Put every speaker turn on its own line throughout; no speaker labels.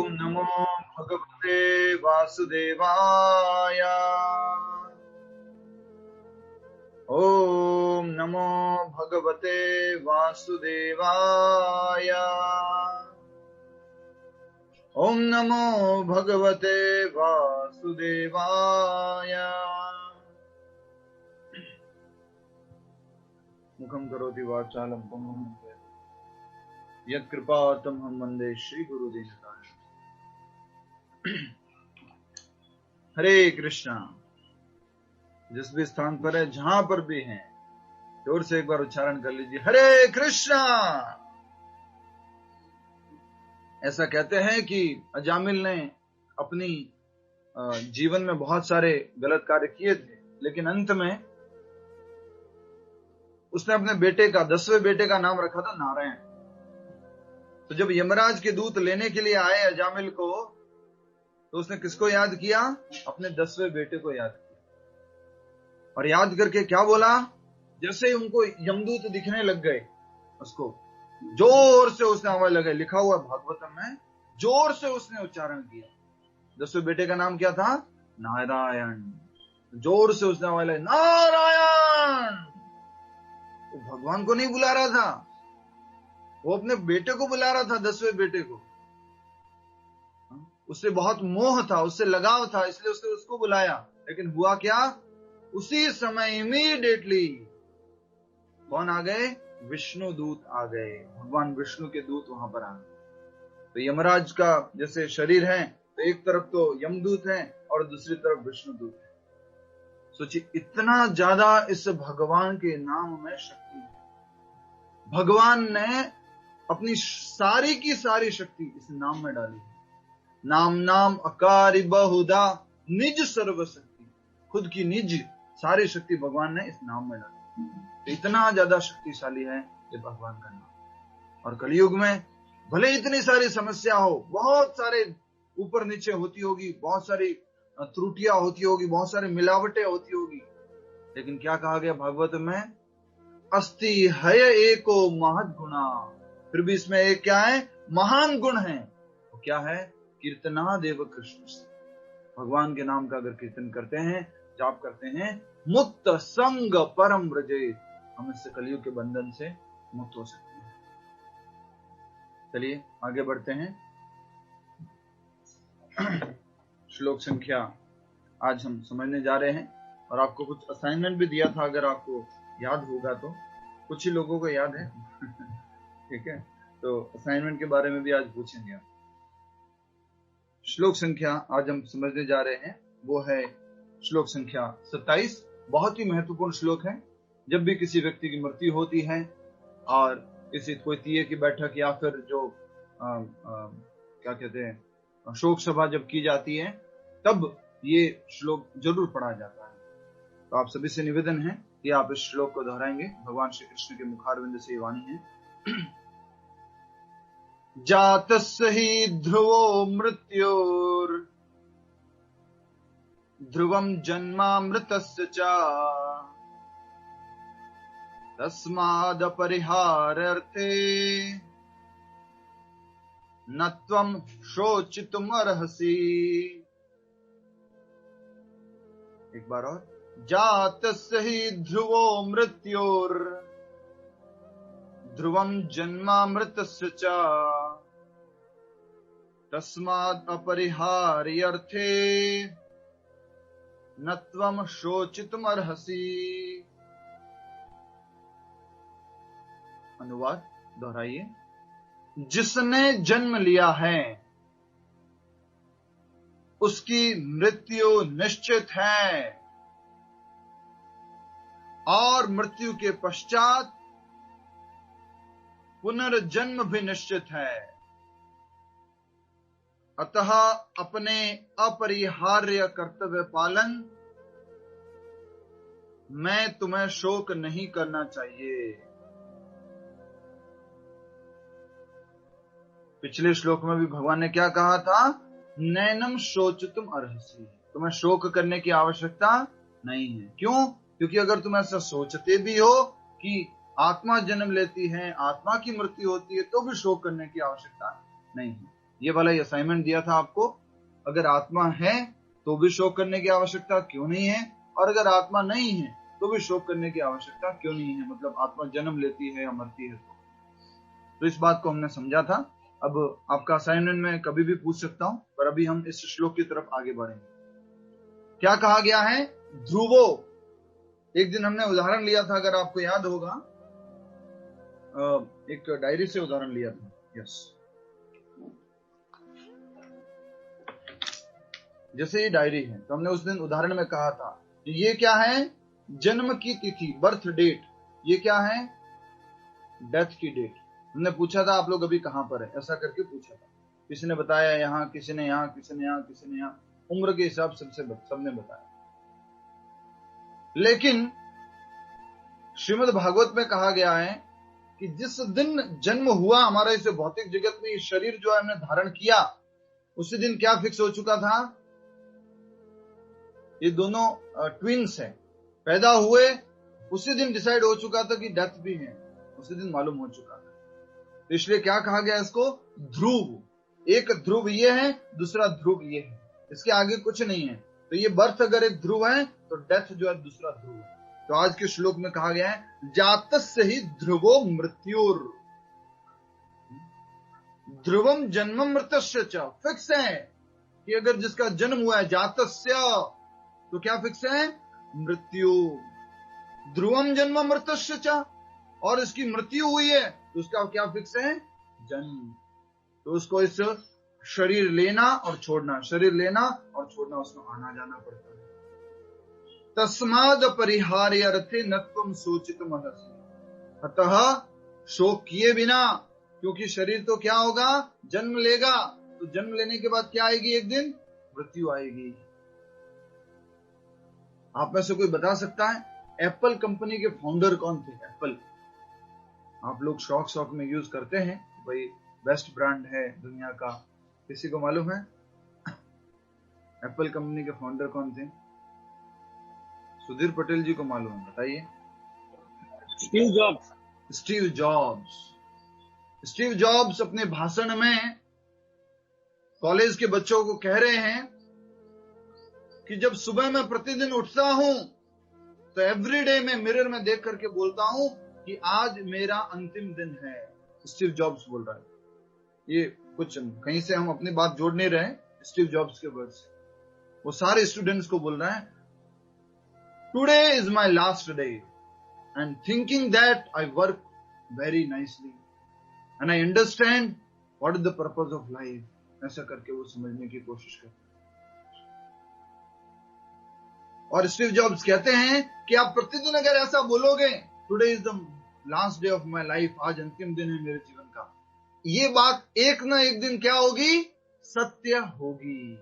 नमो भगवते वासुदेवाय। ओम नमो भगवते वासुदेवाय। ओम नमो भगवते वासुदेवाय। मुखं करोति वाचालं पंगुं यत्कृपातमहं वन्दे श्री गुरुदीनताय। हरे कृष्णा। जिस भी स्थान पर है, जहां पर भी हैं, जोर से एक बार उच्चारण कर लीजिए, हरे कृष्णा। ऐसा कहते हैं कि अजामिल ने अपनी जीवन में बहुत सारे गलत कार्य किए थे, लेकिन अंत में उसने अपने बेटे का 10वें बेटे का नाम रखा था नारायण। तो जब यमराज के दूत लेने के लिए आए अजामिल को, तो उसने किसको याद किया? अपने 10वें बेटे को याद किया। और याद करके क्या बोला? जैसे ही उनको यमदूत दिखने लग गए, उसको जोर से उसने आवाज लगाई। लिखा हुआ भागवतम में, जोर से उसने उच्चारण किया। 10वें बेटे का नाम क्या था? नारायण। जोर से उसने आवाज लगाई, नारायण। वो भगवान को नहीं बुला रहा था, वो अपने बेटे को बुला रहा था, 10वें बेटे को। उससे बहुत मोह था, उससे लगाव था, इसलिए उसने उसको बुलाया। लेकिन हुआ क्या? उसी समय इमीडिएटली कौन आ गए? विष्णु दूत आ गए। भगवान विष्णु के दूत वहां पर आ गए। तो यमराज का जैसे शरीर है, तो एक तरफ तो यमदूत है और दूसरी तरफ विष्णु दूत है। सोचिए, इतना ज्यादा इस भगवान के नाम में शक्ति है। भगवान ने अपनी सारी की सारी शक्ति इस नाम में डाली है। नाम नाम अकारी बहुधा निज सर्वशक्ति। खुद की निज सारी शक्ति भगवान ने इस नाम में डाली। तो इतना ज्यादा शक्तिशाली है ये भगवान का नाम। और कलयुग में भले इतनी सारी समस्या हो, बहुत सारे ऊपर नीचे होती होगी, बहुत सारी त्रुटियां होती होगी, बहुत सारी मिलावटें होती होगी, लेकिन क्या कहा गया भागवत में? अस्ति हय एको महद गुणा। फिर भी इसमें एक क्या है? महान गुण है। वो क्या है? कीर्तना देव कृष्ण। भगवान के नाम का अगर कीर्तन करते हैं, जाप करते हैं, मुक्त संग परम व्रजे, हम इससे कलयुग के बंधन से मुक्त हो सकते हैं। चलिए आगे बढ़ते हैं। श्लोक संख्या आज हम समझने जा रहे हैं, और आपको कुछ असाइनमेंट भी दिया था, अगर आपको याद होगा तो। कुछ ही लोगों को याद है। ठीक है, तो असाइनमेंट के बारे में भी आज पूछेंगे आप। श्लोक संख्या आज हम समझने जा रहे हैं, वो है श्लोक संख्या 27। बहुत ही महत्वपूर्ण श्लोक है। जब भी किसी व्यक्ति की मृत्यु होती है और किसी कोई तीये की बैठक या फिर जो क्या कहते हैं, शोक सभा जब की जाती है, तब ये श्लोक जरूर पढ़ा जाता है। तो आप सभी से निवेदन है कि आप इस श्लोक को दोहराएंगे। भगवान श्री कृष्ण के मुखारविंद से ये वाणी है। जातस्य हि ध्रुवो मृत्योर ध्रुवं जन्मामृतस्य च तस्मादपरिहार्यर्थे न त्वं शोचितुमर्हसि। एक बार और। जातस्य हि ध्रुवो मृत्योर ध्रुवं जन्मामृतस्य च तस्माद् अपरिहार्यर्थे न त्वं शोचितुमर्हसि। अनुवाद दोहराइए। जिसने जन्म लिया है उसकी मृत्यु निश्चित है, और मृत्यु के पश्चात पुनर्जन्म भी निश्चित है। अतः अपने अपरिहार्य कर्तव्य पालन में तुम्हें शोक नहीं करना चाहिए। पिछले श्लोक में भी भगवान ने क्या कहा था? नैनम शोचितुम अर्हसि। तुम्हें शोक करने की आवश्यकता नहीं है। क्यों? क्योंकि अगर तुम ऐसा सोचते भी हो कि आत्मा जन्म लेती है, आत्मा की मृत्यु होती है, तो भी शोक करने की आवश्यकता नहीं है। ये वाला ही असाइनमेंट दिया था आपको। अगर आत्मा है तो भी शोक करने की आवश्यकता क्यों नहीं है, और अगर आत्मा नहीं है तो भी शोक करने की आवश्यकता क्यों नहीं है, मतलब आत्मा जन्म लेती है या मरती है तो इस बात को हमने समझा था। अब आपका असाइनमेंट में कभी भी पूछ सकता हूं, पर अभी हम इस श्लोक की तरफ आगे बढ़ेंगे। क्या कहा गया है? ध्रुवो। एक दिन हमने उदाहरण लिया था, अगर आपको याद होगा, एक डायरी से उदाहरण लिया था। यस, जैसे ये डायरी है तो हमने उस दिन उदाहरण में कहा था कि ये क्या है? जन्म की तिथि, बर्थ डेट। ये क्या है? डेथ की डेट। हमने पूछा था आप लोग अभी कहां पर है, ऐसा करके पूछा था। किसी ने बताया यहां, किसी ने यहां, किसी ने यहां, किसी ने यहां, उम्र के हिसाब से सबने बताया। लेकिन श्रीमद् भागवत में कहा गया है कि जिस दिन जन्म हुआ हमारा इस भौतिक जगत में, ये शरीर जो है हमने धारण किया, उसी दिन क्या फिक्स हो चुका था? ये दोनों ट्विंस हैं, पैदा हुए उसी दिन डिसाइड हो चुका था कि डेथ भी है, उसी दिन मालूम हो चुका था। तो इसलिए क्या कहा गया इसको? ध्रुव। एक ध्रुव ये है, दूसरा ध्रुव ये है, इसके आगे कुछ नहीं है। तो ये बर्थ अगर एक ध्रुव है तो डेथ जो है दूसरा ध्रुव है। तो आज के श्लोक में कहा गया है जातस्य ही ध्रुवो मृत्युर, ध्रुवम जन्म मृतस्य च। फिक्स है कि अगर जिसका जन्म हुआ है जातस्य, तो क्या फिक्स है? मृत्यु। ध्रुवम जन्म मृतस्य च, और इसकी मृत्यु हुई है तो उसका क्या फिक्स है? जन्म। तो उसको इस शरीर लेना और छोड़ना, शरीर लेना और छोड़ना, उसमें आना जाना पड़ता है। तस्माद परिहार्य अर्थे नत्वम सोचित महसी, अतः शोक किए बिना, क्योंकि शरीर तो क्या होगा? जन्म लेगा। तो जन्म लेने के बाद क्या आएगी? एक दिन मृत्यु आएगी। आप में से कोई बता सकता है एप्पल कंपनी के फाउंडर कौन थे? एप्पल आप लोग शौक में यूज करते हैं, भाई बेस्ट ब्रांड है दुनिया का। किसी को मालूम है एप्पल कंपनी के फाउंडर कौन थे? सुधीर पटेल जी को मालूम है, बताइए।
Steve jobs.
Steve jobs. Steve jobs अपने भाषण में कॉलेज के बच्चों को कह रहे हैं कि जब सुबह मैं प्रतिदिन उठता हूं तो एवरीडे में मिरर में देख करके बोलता हूं कि आज मेरा अंतिम दिन है। स्टीव जॉब्स बोल रहा है। ये कुछ कहीं से हम अपनी बात जोड़ नहीं रहे, स्टीव जॉब्स के वर्ड्स। वो सारे स्टूडेंट्स को बोल रहे हैं today is my last day and thinking that I work very nicely and I understand what is the purpose of life. ऐसा करके वो समझने की कोशिश करते हैं। और स्टीव जॉब्स कहते हैं कि आप प्रतिदिन अगर ऐसा बोलोगे today is the last day of my life, आज अंतिम दिन है मेरे जीवन का, ये बात एक ना एक दिन क्या होगी? सत्य होगी।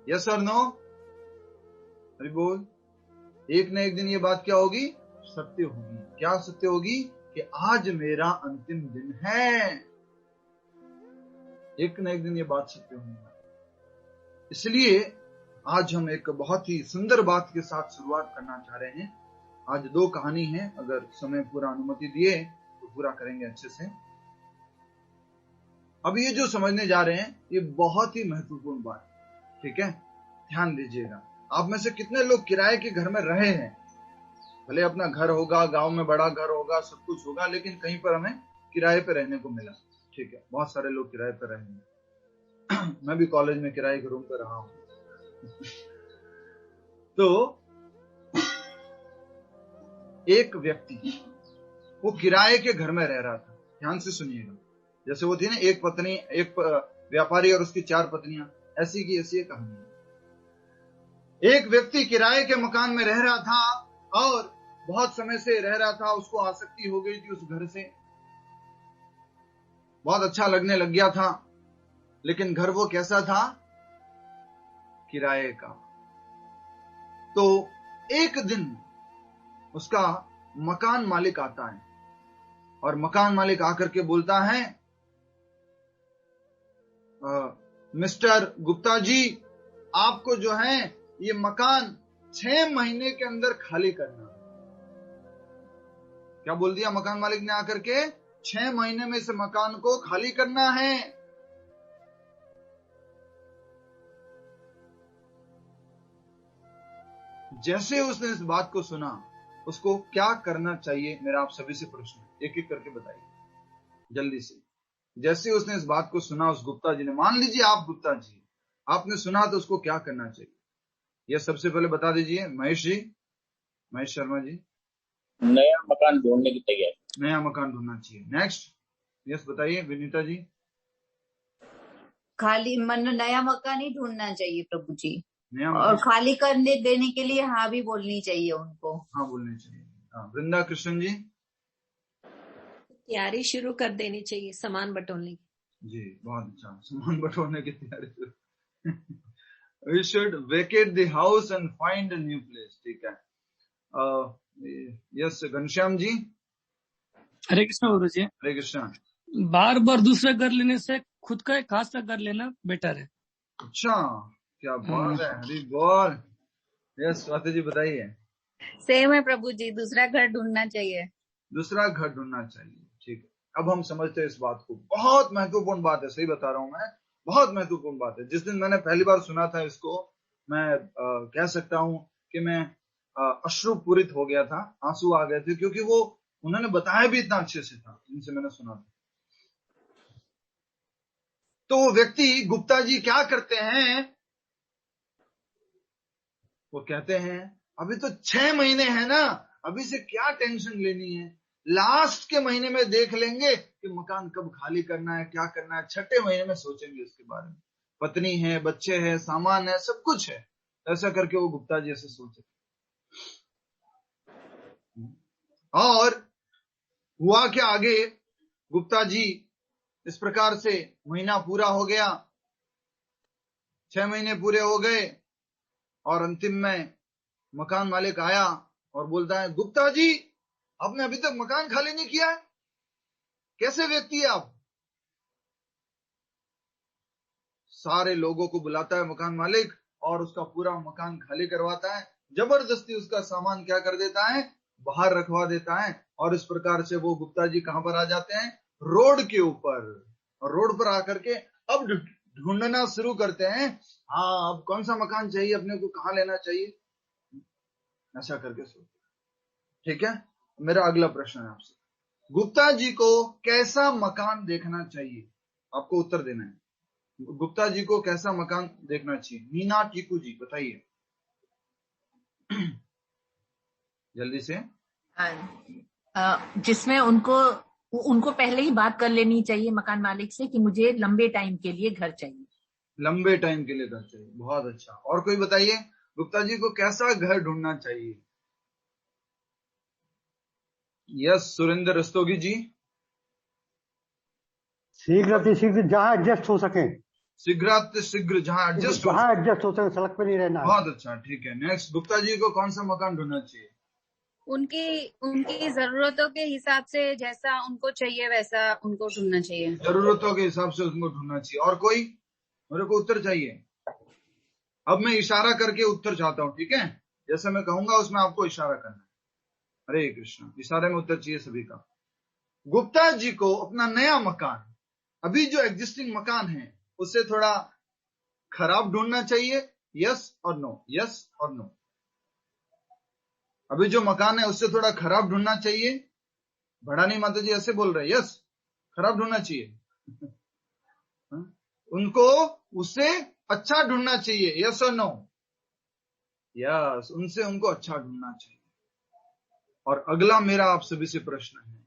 यस और नो? अरे बोल। एक ना एक दिन ये बात क्या होगी? सत्य होगी। क्या सत्य होगी? कि आज मेरा अंतिम दिन है। एक ना एक दिन ये बात सत्य होगी। इसलिए आज हम एक बहुत ही सुंदर बात के साथ शुरुआत करना चाह रहे हैं। आज 2 कहानी है, अगर समय पूरा अनुमति दिए तो पूरा करेंगे अच्छे से। अब ये जो समझने जा रहे हैं ये बहुत ही महत्वपूर्ण बात, ठीक है? ध्यान दीजिएगा। आप में से कितने लोग किराए के घर में रहे हैं? भले अपना घर होगा, गांव में बड़ा घर होगा, सब कुछ होगा, लेकिन कहीं पर हमें किराए पे रहने को मिला, ठीक है? बहुत सारे लोग किराए पे रहे हैं। मैं भी कॉलेज में किराए के रूम पे रहा हूं। तो एक व्यक्ति वो किराए के घर में रह रहा था। ध्यान से सुनिएगा। जैसे वो थी ना एक पत्नी, एक व्यापारी और उसकी 4 पत्नियां, ऐसी की ऐसी कहानी है। एक व्यक्ति किराए के मकान में रह रहा था और बहुत समय से रह रहा था। उसको आसक्ति हो गई थी उस घर से, बहुत अच्छा लगने लग गया था। लेकिन घर वो कैसा था? किराए का। तो एक दिन उसका मकान मालिक आता है और मकान मालिक आकर के बोलता है मिस्टर गुप्ता जी, आपको जो है ये मकान 6 महीने के अंदर खाली करना। क्या बोल दिया मकान मालिक ने आकर के? 6 महीने में इस मकान को खाली करना है। जैसे उसने इस बात को सुना, उसको क्या करना चाहिए? मेरा आप सभी से प्रश्न है, एक एक करके बताइए जल्दी से। जैसे उसने इस बात को सुना, उस गुप्ता जी ने, मान लीजिए आप गुप्ता जी, आपने सुना तो उसको क्या करना चाहिए? यह सबसे पहले बता दीजिए महेश जी, महेश शर्मा जी।
नया मकान ढूंढने की तैयारी।
नया मकान ढूंढना चाहिए। नेक्स्ट, यस बताइए विनीता जी।
खाली मन नया मकान ही ढूंढना चाहिए प्रभु जी,
नया
और
मकान,
खाली करने देने के लिए हाँ भी बोलनी चाहिए उनको।
हाँ बोलनी चाहिए। हाँ, वृंदा कृष्ण जी।
तैयारी शुरू कर देनी चाहिए सामान बटोरने की।
जी बहुत अच्छा, सामान बटोरने की तैयारी। We should vacate the house and find a new place. ठीक है। यस घनश्याम जी।
हरे कृष्ण गुरु जी।
हरे कृष्ण।
बार बार दूसरे घर लेने से खुद का एक खास का घर लेना बेटर है।
अच्छा, क्या बात है, हरी बोल। यस स्वाति जी बताइए।
सेम है प्रभु जी, दूसरा घर ढूंढना चाहिए।
दूसरा घर ढूंढना चाहिए, ठीक है। अब हम समझते हैं इस बात को, बहुत महत्वपूर्ण बात है, सही बता रहा हूं मैं, बहुत महत्वपूर्ण बात है। जिस दिन मैंने पहली बार सुना था इसको, मैं कह सकता हूं कि मैं अश्रुपूरित हो गया था, आंसू आ गए थे, क्योंकि वो उन्होंने बताया भी इतना अच्छे से था जिनसे मैंने सुना था। तो वो व्यक्ति गुप्ता जी क्या करते हैं, वो कहते हैं अभी तो 6 महीने हैं ना, अभी से क्या टेंशन लेनी है, लास्ट के महीने में देख लेंगे कि मकान कब खाली करना है, क्या करना है, 6ठे महीने में सोचेंगे उसके बारे में। पत्नी है, बच्चे हैं, सामान है, सब कुछ है। ऐसा करके वो गुप्ता जी ऐसे सोचे। और हुआ क्या आगे, गुप्ता जी इस प्रकार से महीना पूरा हो गया, 6 महीने पूरे हो गए, और अंतिम में मकान मालिक आया और बोलता है, गुप्ता जी आपने अभी तक मकान खाली नहीं किया है, कैसे व्यक्ति है आप? सारे लोगों को बुलाता है मकान मालिक और उसका पूरा मकान खाली करवाता है, जबरदस्ती उसका सामान क्या कर देता है, बाहर रखवा देता है। और इस प्रकार से वो गुप्ता जी कहां पर आ जाते हैं, रोड के ऊपर। और रोड पर आकर के अब ढूंढना शुरू करते हैं, हाँ अब कौन सा मकान चाहिए अपने को, कहां लेना चाहिए, ऐसा करके सोचते। ठीक है, मेरा अगला प्रश्न है आपसे, गुप्ता जी को कैसा मकान देखना चाहिए? आपको उत्तर देना है, गुप्ता जी को कैसा मकान देखना चाहिए? मीना टीकू जी बताइए जल्दी से।
जिसमें उनको पहले ही बात कर लेनी चाहिए मकान मालिक से कि मुझे लंबे टाइम के लिए घर चाहिए।
लंबे टाइम के लिए घर चाहिए, बहुत अच्छा। और कोई बताइए, गुप्ता जी को कैसा घर ढूंढना चाहिए? यस सुरेंद्र रस्तोगी जी।
शीघ्र शीघ्र जहाँ एडजस्ट हो सके,
शीघ्र जहाँ एडजस्ट
हो सके, सड़क पे नहीं रहना।
बहुत अच्छा, ठीक है। नेक्स्ट, गुप्ता जी को कौन सा मकान ढूंढना चाहिए?
उनकी जरूरतों के हिसाब से जैसा उनको चाहिए वैसा उनको ढूंढना चाहिए।
जरूरतों के हिसाब से उनको ढूंढना चाहिए। और कोई? मेरे को उत्तर चाहिए। अब मैं इशारा करके उत्तर चाहता हूं, ठीक है? जैसे मैं कहूंगा उसमें आपको इशारा करना है। हरे कृष्ण, इशारे में उत्तर चाहिए सभी का। गुप्ता जी को अपना नया मकान, अभी जो एग्जिस्टिंग मकान है उससे थोड़ा खराब ढूंढना चाहिए, यस और नो, यस और नो। अभी जो मकान है उससे थोड़ा खराब ढूंढना चाहिए। भड़ानी माता जी ऐसे बोल रहे हैं, यस खराब ढूंढना चाहिए। उनको उससे अच्छा ढूंढना चाहिए, यस और नो? यस, उनसे उनको अच्छा ढूंढना चाहिए। और अगला मेरा आप सभी से प्रश्न है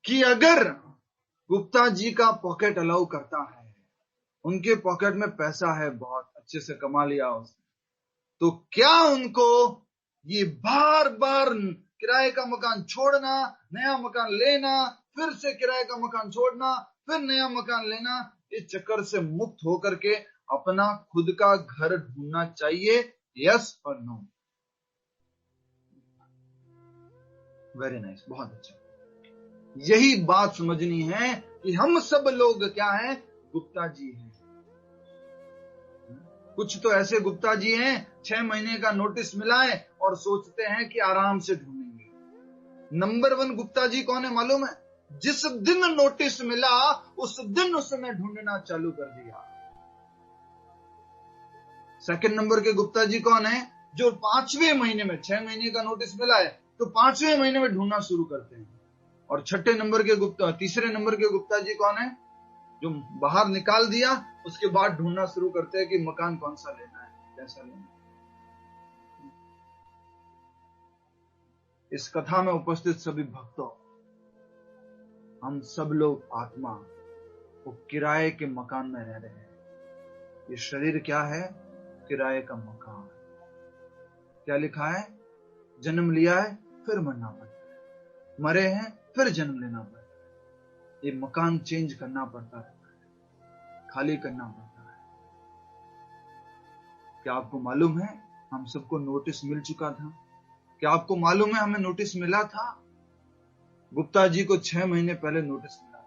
कि अगर गुप्ता जी का पॉकेट अलाउ करता है, उनके पॉकेट में पैसा है, बहुत अच्छे से कमा लिया उसने, तो क्या उनको ये बार बार किराए का मकान छोड़ना, नया मकान लेना, फिर से किराए का मकान छोड़ना, फिर नया मकान लेना, इस चक्कर से मुक्त होकर के अपना खुद का घर ढूंढना चाहिए, यस और नो? वेरी नाइस, बहुत अच्छा। यही बात समझनी है कि हम सब लोग क्या हैं, गुप्ता जी हैं। कुछ तो ऐसे गुप्ता जी हैं 6 महीने का नोटिस मिला है और सोचते हैं कि आराम से ढूंढेंगे। नंबर 1 गुप्ता जी कौन है मालूम है? जिस दिन नोटिस मिला उस दिन उसने ढूंढना चालू कर दिया। सेकंड नंबर के गुप्ता जी कौन है? जो 5वें महीने में, 6 महीने का नोटिस मिला है तो 5वें महीने में ढूंढना शुरू करते हैं। और तीसरे नंबर के गुप्ता जी कौन है? जो बाहर निकाल दिया उसके बाद ढूंढना शुरू करते हैं कि मकान कौन सा लेना है, कैसा लेना है। इस कथा में उपस्थित सभी भक्तों, हम सब लोग आत्मा वो किराए के मकान में रह रहे हैं। ये शरीर क्या है? किराए का मकान। क्या लिखा है? जन्म लिया है फिर मरना पड़ता है, मरे हैं फिर जन्म लेना पड़ता है। ये मकान चेंज करना पड़ता है, खाली करना पड़ता है। क्या आपको मालूम है हम सबको नोटिस मिल चुका था? क्या आपको मालूम है हमें नोटिस मिला था? गुप्ता जी को 6 महीने पहले नोटिस मिला था।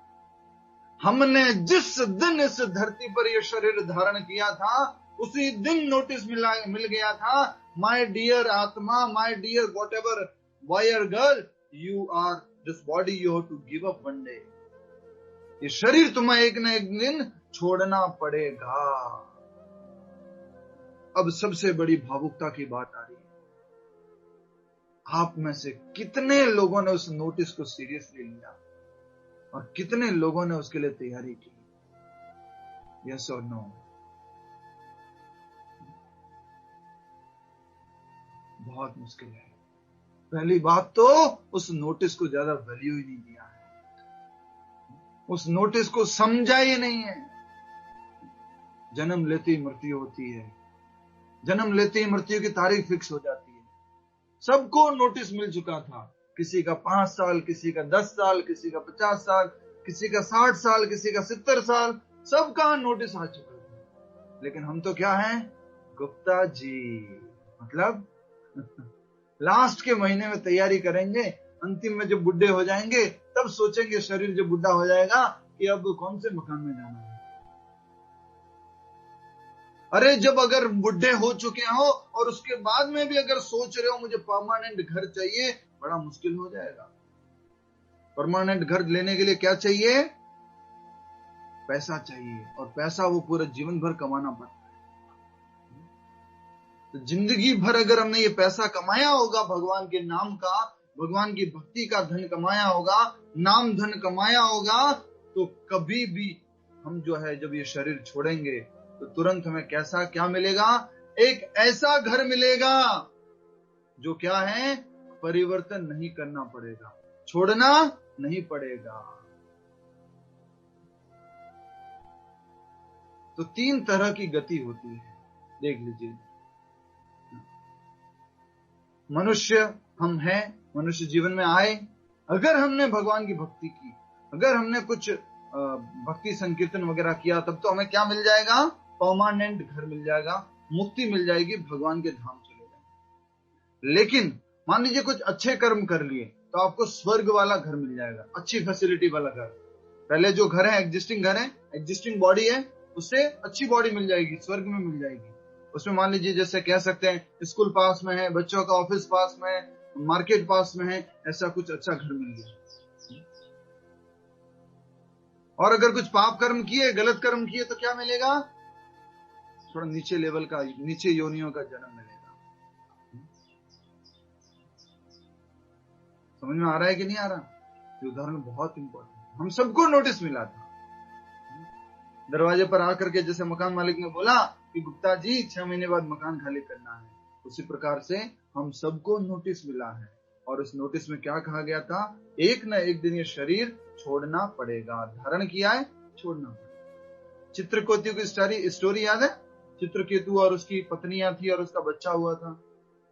हमने जिस दिन इस धरती पर यह शरीर धारण किया था उसी दिन नोटिस मिल गया था, माय डियर आत्मा, my dear whatever boy और girl, you are this body, you have to give up one day. ये शरीर तुम्हें एक न एक दिन छोड़ना पड़ेगा। अब सबसे बड़ी भावुकता की बात आ रही है, आप में से कितने लोगों ने उस नोटिस को सीरियसली लिया और कितने लोगों ने उसके लिए तैयारी की? यस और नो? बहुत मुश्किल है। पहली बात तो उस नोटिस को ज्यादा वैल्यू ही नहीं दिया है, उस नोटिस को समझा ही नहीं है। जन्म लेते ही मृत्यु होती है, जन्म लेते ही मृत्यु की तारीख फिक्स हो जाती है। सबको नोटिस मिल चुका था, किसी का 5 साल, किसी का 10 साल, किसी का 50 साल, किसी का 60 साल, किसी का 70 साल, सबका नोटिस आ चुका था। लेकिन हम तो क्या हैं? गुप्ता जी। मतलब लास्ट के महीने में तैयारी करेंगे, अंतिम में जब बुढ़े हो जाएंगे तब सोचेंगे, शरीर जब बुढ़ा हो जाएगा कि अब कौन से मकान में जाना है। अरे जब अगर बुढ़े हो चुके हो और उसके बाद में भी अगर सोच रहे हो मुझे परमानेंट घर चाहिए, बड़ा मुश्किल हो जाएगा। परमानेंट घर लेने के लिए क्या चाहिए? पैसा चाहिए, और पैसा वो पूरा जीवन भर कमाना पड़ता है। तो जिंदगी भर अगर हमने ये पैसा कमाया होगा, भगवान के नाम का, भगवान की भक्ति का धन कमाया होगा, नाम धन कमाया होगा, तो कभी भी हम जो है जब ये शरीर छोड़ेंगे तो तुरंत हमें क्या मिलेगा? एक ऐसा घर मिलेगा जो क्या है? परिवर्तन नहीं करना पड़ेगा, छोड़ना नहीं पड़ेगा। तो 3 तरह की गति होती है, देख लीजिए। मनुष्य हम हैं, मनुष्य जीवन में आए, अगर हमने भगवान की भक्ति की, अगर हमने कुछ भक्ति संकीर्तन वगैरह किया, तब तो हमें क्या मिल जाएगा? परमानेंट घर मिल जाएगा, मुक्ति मिल जाएगी, भगवान के धाम चले जाएंगे। लेकिन मान लीजिए कुछ अच्छे कर्म कर लिए तो आपको स्वर्ग वाला घर मिल जाएगा, अच्छी फैसिलिटी वाला घर। पहले जो घर है, एग्जिस्टिंग घर है, एग्जिस्टिंग बॉडी है, उससे अच्छी बॉडी मिल जाएगी, स्वर्ग में मिल जाएगी। उसमें मान लीजिए जैसे कह सकते हैं स्कूल पास में है, बच्चों का ऑफिस पास में है, मार्केट पास में है, ऐसा कुछ अच्छा घर मिल गया। और अगर कुछ पाप कर्म किए, गलत कर्म किए, तो क्या मिलेगा? थोड़ा नीचे लेवल का, नीचे योनियों का जन्म मिलेगा। समझ में आ रहा है कि नहीं आ रहा? ये उदाहरण बहुत इंपॉर्टेंट है। हम सबको नोटिस मिला था, दरवाजे पर आकर के जैसे मकान मालिक ने बोला कि गुप्ता जी 6 महीने बाद मकान खाली करना है, उसी प्रकार से हम सबको नोटिस मिला है। और उस नोटिस में क्या कहा गया था? एक न एक दिन ये शरीर छोड़ना पड़ेगा। धारण किया है, छोड़ना पड़ेगा। चित्रकेतु की स्टोरी याद है? चित्रकेतु और उसकी पत्नियां थी और उसका बच्चा हुआ था,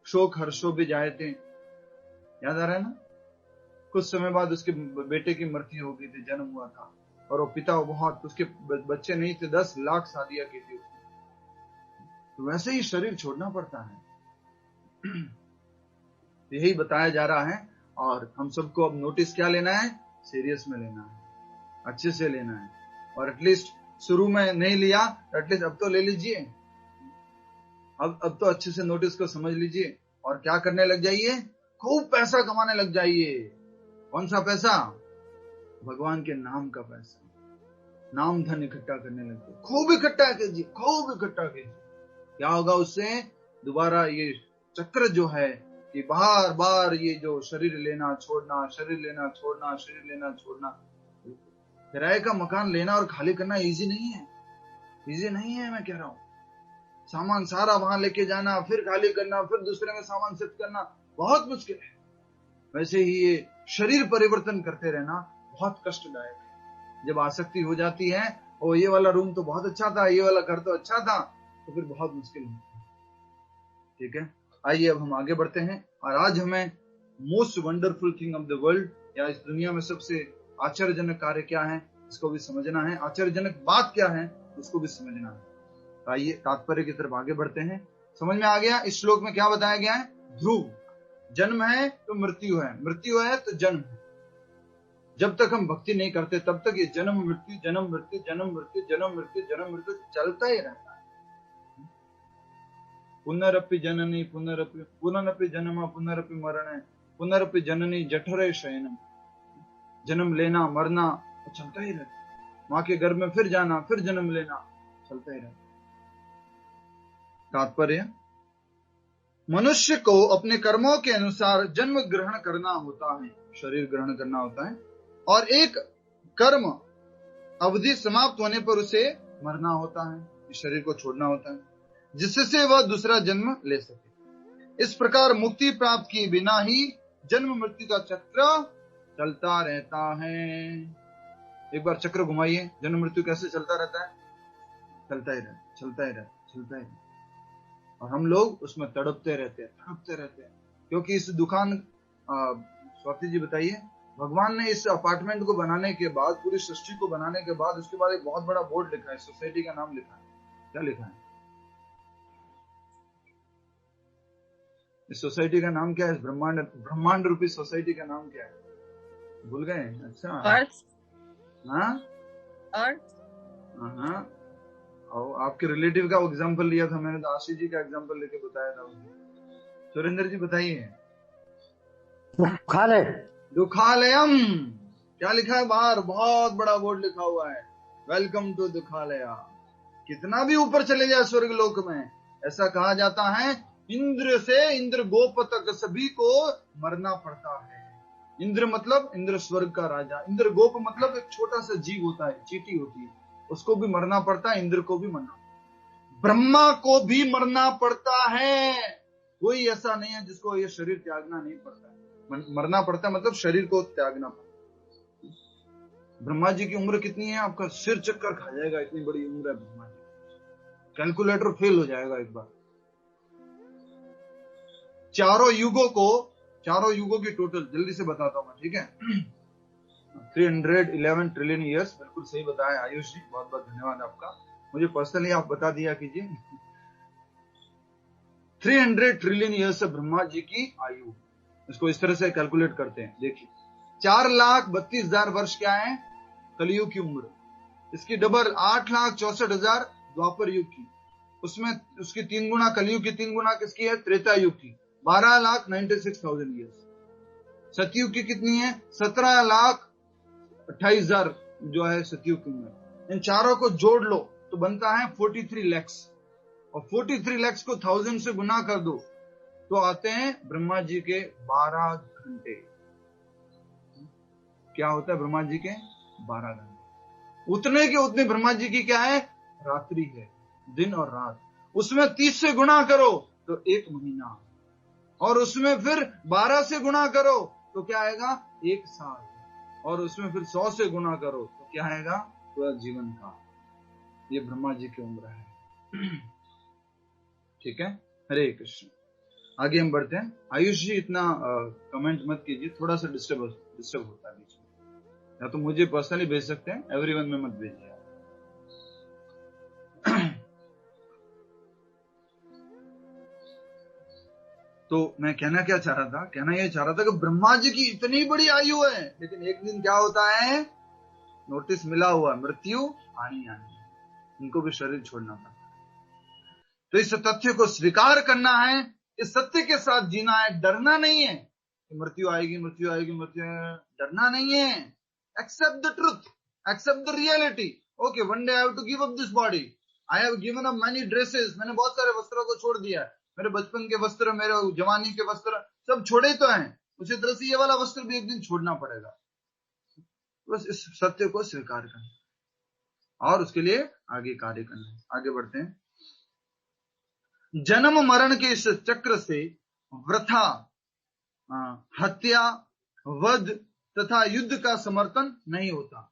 शोक हर्षो भी जाए थे, याद आ रहा है ना? कुछ समय बाद उसके बेटे की मृत्यु हो गई थी, जन्म हुआ था, और वो पिता बहुत, उसके बच्चे नहीं थे, 10 लाख शादियां की थी उसने। तो वैसे ही शरीर छोड़ना पड़ता है। यही बताया जा रहा है। और हम सबको अब नोटिस क्या लेना है? सीरियस में लेना है, अच्छे से लेना है। और एटलीस्ट शुरू में नहीं लिया, एटलीस्ट अब तो ले लीजिए। अब तो अच्छे से नोटिस को समझ लीजिए और क्या करने लग जाइए? खूब पैसा कमाने लग जाइए। कौन सा पैसा? भगवान के नाम का पैसा, नाम धन इकट्ठा करने लग जाइए। खूब इकट्ठा कीजिए, खूब इकट्ठा कीजिए। क्या होगा उससे? दोबारा ये चक्र जो है कि बार बार ये जो शरीर लेना छोड़ना, शरीर लेना छोड़ना, शरीर लेना छोड़ना। किराए का मकान लेना और खाली करना इजी नहीं है, इजी नहीं है। मैं कह रहा हूं सामान सारा वहां लेके जाना, फिर खाली करना, फिर दूसरे में सामान शिफ्ट करना बहुत मुश्किल है। वैसे ही ये शरीर परिवर्तन करते रहना बहुत कष्टदायक है। जब आसक्ति हो जाती है, ओ ये वाला रूम तो बहुत अच्छा था, ये वाला घर तो अच्छा था, तो फिर बहुत मुश्किल होता है। ठीक है, आइए अब हम आगे बढ़ते हैं। और आज हमें most wonderful thing of the world, या इस दुनिया में सबसे आश्चर्यजनक कार्य क्या है, इसको भी समझना है। आश्चर्यजनक बात क्या है, उसको भी समझना है। आइए तात्पर्य की तरफ आगे बढ़ते हैं। समझ में आ गया इस श्लोक में क्या बताया गया है? ध्रुव, जन्म है तो मृत्यु है, मृत्यु है तो जन्म है। जब तक हम भक्ति नहीं करते तब तक ये जन्म मृत्यु जन्म मृत्यु जन्म मृत्यु जन्म मृत्यु जन्म मृत्यु चलता ही रहता है। पुनरपि जननी पुनरपि जन्म पुनरपि मरण पुनरपि जननी जठरे शयनम। जन्म लेना मरना चलता ही रहता है। माँ के गर्भ में फिर जाना, फिर जन्म लेना, चलता ही रहता है। तात्पर्य, मनुष्य को अपने कर्मों के अनुसार जन्म ग्रहण करना होता है, शरीर ग्रहण करना होता है, और एक कर्म अवधि समाप्त होने पर उसे मरना होता है, इस शरीर को छोड़ना होता है, जिससे वह दूसरा जन्म ले सके। इस प्रकार मुक्ति प्राप्त किए बिना ही जन्म मृत्यु का चक्र चलता रहता है। एक बार चक्र घुमाइए, जन्म मृत्यु कैसे चलता रहता है? चलता ही रहता, चलता ही रहता, चलता ही रहता। और हम लोग उसमें तड़पते रहते हैं, क्योंकि इस दुकान, स्वाति जी बताइए, भगवान ने इस अपार्टमेंट को बनाने के बाद, पूरी सृष्टि को बनाने के बाद, उसके बाद एक बहुत बड़ा बोर्ड लिखा है, सोसाइटी का नाम लिखा है। क्या लिखा है? इस सोसाइटी का नाम क्या है? ब्रह्मांड रूपी सोसाइटी का नाम क्या है? भूल गए? अच्छा,
अर्थ।
हाँ,
अर्थ।
हाँ। और आपके रिलेटिव का एग्जांपल लिया था मैंने, तो आशीष जी का एग्जांपल लेके बताया था। सुरेंद्र जी बताइए।
दुखालय,
दुखालयम। क्या लिखा है बाहर? बहुत बड़ा बोर्ड लिखा हुआ है, वेलकम टू दुखालया। कितना भी ऊपर चले जाए स्वर्ग लोक में, ऐसा कहा जाता है इंद्र से इंद्र गोप तक सभी को मरना पड़ता है। इंद्र मतलब इंद्र स्वर्ग का राजा, इंद्र गोप मतलब एक छोटा सा जीव होता है, चींटी होती है, उसको भी मरना पड़ता है, इंद्र को भी मरना, ब्रह्मा को भी मरना पड़ता है। कोई ऐसा नहीं है जिसको ये शरीर त्यागना नहीं पड़ता है। मरना पड़ता है मतलब शरीर को त्यागना पड़ता है। ब्रह्मा जी की उम्र कितनी है? आपका सिर चक्कर खा जाएगा, इतनी बड़ी उम्र है ब्रह्मा जी। कैलकुलेटर फेल हो जाएगा एक बार। चारों युगों की टोटल जल्दी से बताता हूं मैं, ठीक है? 311 ट्रिलियन ईयर्स, बिल्कुल सही बताया आयुष जी, बहुत बहुत धन्यवाद आपका। मुझे पर्सनली आप बता दिया कीजिए। 300 ट्रिलियन ईयर्स है ब्रह्मा जी की आयु। इसको इस तरह से कैलकुलेट करते हैं, देखिए 4,32,000 वर्ष क्या है? कलयुग की उम्र। इसकी डबल 8,64,000 द्वापर युग की, उसमें उसकी 3 गुना, कलयुग की 3 गुना किसकी है? त्रेता युग की, 12,96,000 ईयर्स। सतयुग की कितनी है? 17,28,000 जो है सतयुग की उम्र। इन चारों को जोड़ लो तो बनता है 43 लाख, और 43 लाख को 1000 से गुना कर दो तो आते हैं ब्रह्मा जी के 12 घंटे। क्या होता है ब्रह्मा जी के? 12 घंटे। उतने के उतने ब्रह्मा जी की क्या है? रात्रि है, दिन और रात। उसमें 30 से गुना करो तो 1 महीना, और उसमें फिर 12 से गुना करो तो क्या आएगा? 1 साल, और उसमें फिर 100 से गुना करो तो क्या आएगा? पूरा जीवन का। ये ब्रह्मा जी की उम्र है। ठीक है, हरे कृष्ण। आगे हम बढ़ते हैं। आयुष जी इतना कमेंट मत कीजिए, थोड़ा सा डिस्टर्ब होता है बीच में, या तो मुझे पर्सनली भेज सकते हैं, एवरीवन में मत भेजिए। तो मैं कहना क्या चाह रहा था? कहना यह चाह रहा था कि ब्रह्मा जी की इतनी बड़ी आयु है, लेकिन एक दिन क्या होता है? नोटिस मिला हुआ, मृत्यु आनी, उनको भी शरीर छोड़ना पड़ता है। तो इस तथ्य को स्वीकार करना है, इस सत्य के साथ जीना है, डरना नहीं है कि मृत्यु आएगी, मृत्यु आएगी, मृत्यु, डरना नहीं है। Accept the truth, accept the reality. Okay, one day I have to give up this body, I have given up many dresses, मैंने बहुत सारे वस्त्रों को छोड़ दिया है, मेरे बचपन के वस्त्र, मेरे जवानी के वस्त्र सब छोड़े तो हैं, उसी तरह से ये वाला वस्त्र भी एक दिन छोड़ना पड़ेगा। बस इस सत्य को स्वीकार करना और उसके लिए आगे कार्य करना है। आगे बढ़ते हैं। जन्म मरण के इस चक्र से वृथा हत्या, वध तथा युद्ध का समर्थन नहीं होता।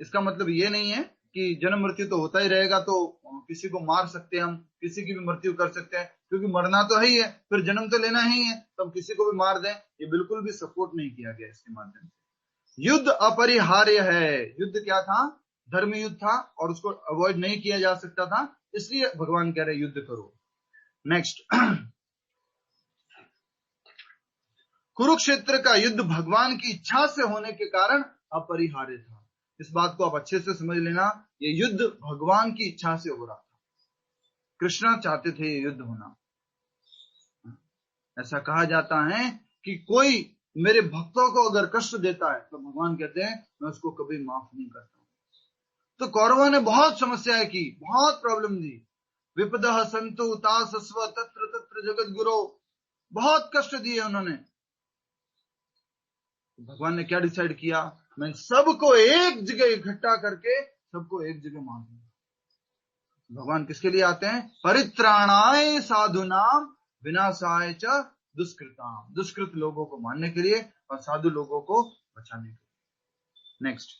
इसका मतलब ये नहीं है कि जन्म मृत्यु तो होता ही रहेगा, तो किसी को मार सकते हैं हम, किसी की भी मृत्यु कर सकते हैं, क्योंकि मरना तो है ही है, फिर जन्म तो लेना ही है, तब किसी को भी मार दें, ये बिल्कुल भी सपोर्ट नहीं किया गया इसके माध्यम से। युद्ध अपरिहार्य है। युद्ध क्या था? धर्म युद्ध था और उसको अवॉइड नहीं किया जा सकता था, इसलिए भगवान कह रहे युद्ध करो। नेक्स्ट, कुरुक्षेत्र का युद्ध भगवान की इच्छा से होने के कारण अपरिहार्य था। इस बात को आप अच्छे से समझ लेना, ये युद्ध भगवान की इच्छा से हो रहा था। कृष्ण चाहते थे ये युद्ध होना। ऐसा कहा जाता है कि कोई मेरे भक्तों को अगर कष्ट देता है तो भगवान कहते हैं मैं उसको कभी माफ नहीं करता। तो कौरवों ने बहुत समस्याएं की, बहुत प्रॉब्लम दी। विपदः संतु तासस्व तत्र तत्र जगत गुरो, बहुत कष्ट दिए उन्होंने। भगवान ने क्या डिसाइड किया? मैं सबको एक जगह इकट्ठा करके सबको एक जगह मार दूंगा। भगवान किसके लिए आते हैं? परित्राणाय साधुनाम विनाशाय च दुष्कृताम, दुष्कृत लोगों को मारने के लिए और साधु लोगों को बचाने के लिए। नेक्स्ट,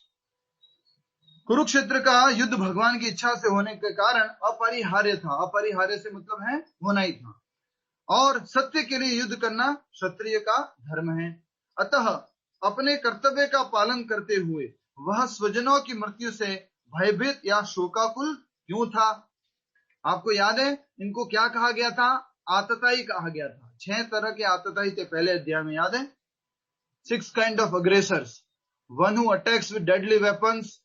कुरुक्षेत्र का युद्ध भगवान की इच्छा से होने के कारण अपरिहार्य था। अपरिहार्य से मतलब है होना ही था, और सत्य के लिए युद्ध करना क्षत्रिय का धर्म है। अतः अपने कर्तव्य का पालन करते हुए वह स्वजनों की मृत्यु से भयभीत या शोकाकुल क्यों था? आपको याद है इनको क्या कहा गया था? आतताई कहा गया था। 6 तरह के आतताई थे पहले अध्याय में, याद है? 6 kind of aggressors. One who attacks with deadly weapons,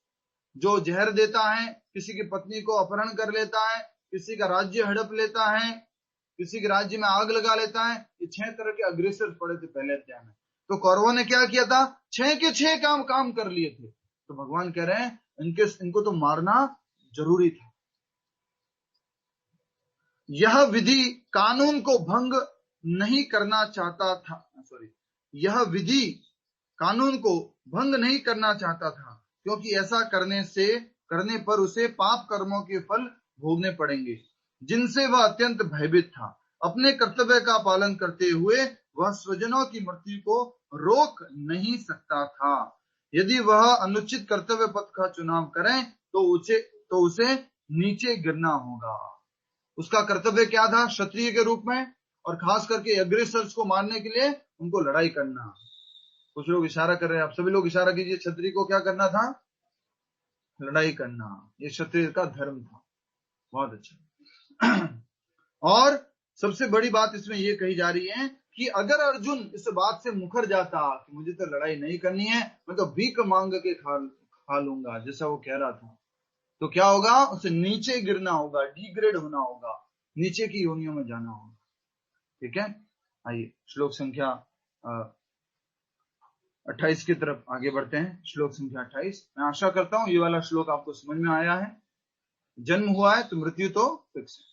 जो जहर देता है, किसी की पत्नी को अपहरण कर लेता है, किसी का राज्य हड़प लेता है, किसी के राज्य में आग लगा लेता है। ये 6 तरह के अग्रेसर पड़े थे पहले अध्याय में। तो कौरवों ने क्या किया था? 6 के 6 काम कर लिए थे। तो भगवान कह रहे हैं इनको तो मारना जरूरी था। यह विधि कानून को भंग नहीं करना चाहता था, यह विधि कानून को भंग नहीं करना चाहता था, क्योंकि ऐसा करने पर उसे पाप कर्मों के फल भोगने पड़ेंगे, जिनसे वह अत्यंत भयभीत था। अपने कर्तव्य का पालन करते हुए वह स्वजनों की मृत्यु को रोक नहीं सकता था। यदि वह अनुचित कर्तव्य पथ का चुनाव करें तो उसे नीचे गिरना होगा। उसका कर्तव्य क्या था? क्षत्रिय के रूप में, और खास करके अग्रेसर्स को मारने के लिए उनको लड़ाई करना। कुछ लोग इशारा कर रहे हैं, आप सभी लोग इशारा कीजिए। क्षत्रिय को क्या करना था? लड़ाई करना। ये क्षत्रिय का धर्म था। बहुत अच्छा। और सबसे बड़ी बात इसमें ये कही जा रही है कि अगर अर्जुन इस बात से मुकर जाता कि मुझे तो लड़ाई नहीं करनी है, मैं तो भीख मांग के खा लूंगा, जैसा वो कह रहा था, तो क्या होगा? उसे नीचे गिरना होगा, डिग्रेड होना होगा, नीचे की योनियों में जाना होगा। ठीक है, आइए श्लोक संख्या 28 की तरफ आगे बढ़ते हैं। श्लोक संख्या 28। मैं आशा करता हूं ये वाला श्लोक आपको समझ में आया है। जन्म हुआ है तो मृत्यु तो फिक्स है।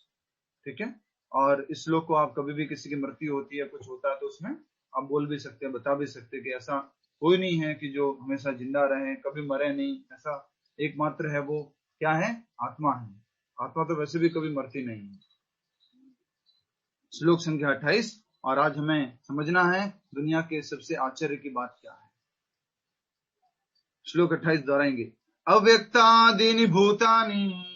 ठीक है, और इस श्लोक को आप कभी भी किसी की मृत्यु होती है, कुछ होता है, तो उसमें आप बोल भी सकते हैं, बता भी सकते हैं कि ऐसा कोई नहीं है कि जो हमेशा जिंदा रहे, कभी मरे नहीं। ऐसा एकमात्र है वो क्या है? आत्मा है। आत्मा तो वैसे भी कभी मरती नहीं है। श्लोक संख्या 28। और आज हमें समझना है दुनिया के सबसे आश्चर्य की बात क्या है। श्लोक 28 दोहराएंगे। अव्यक्तादीनि भूतानि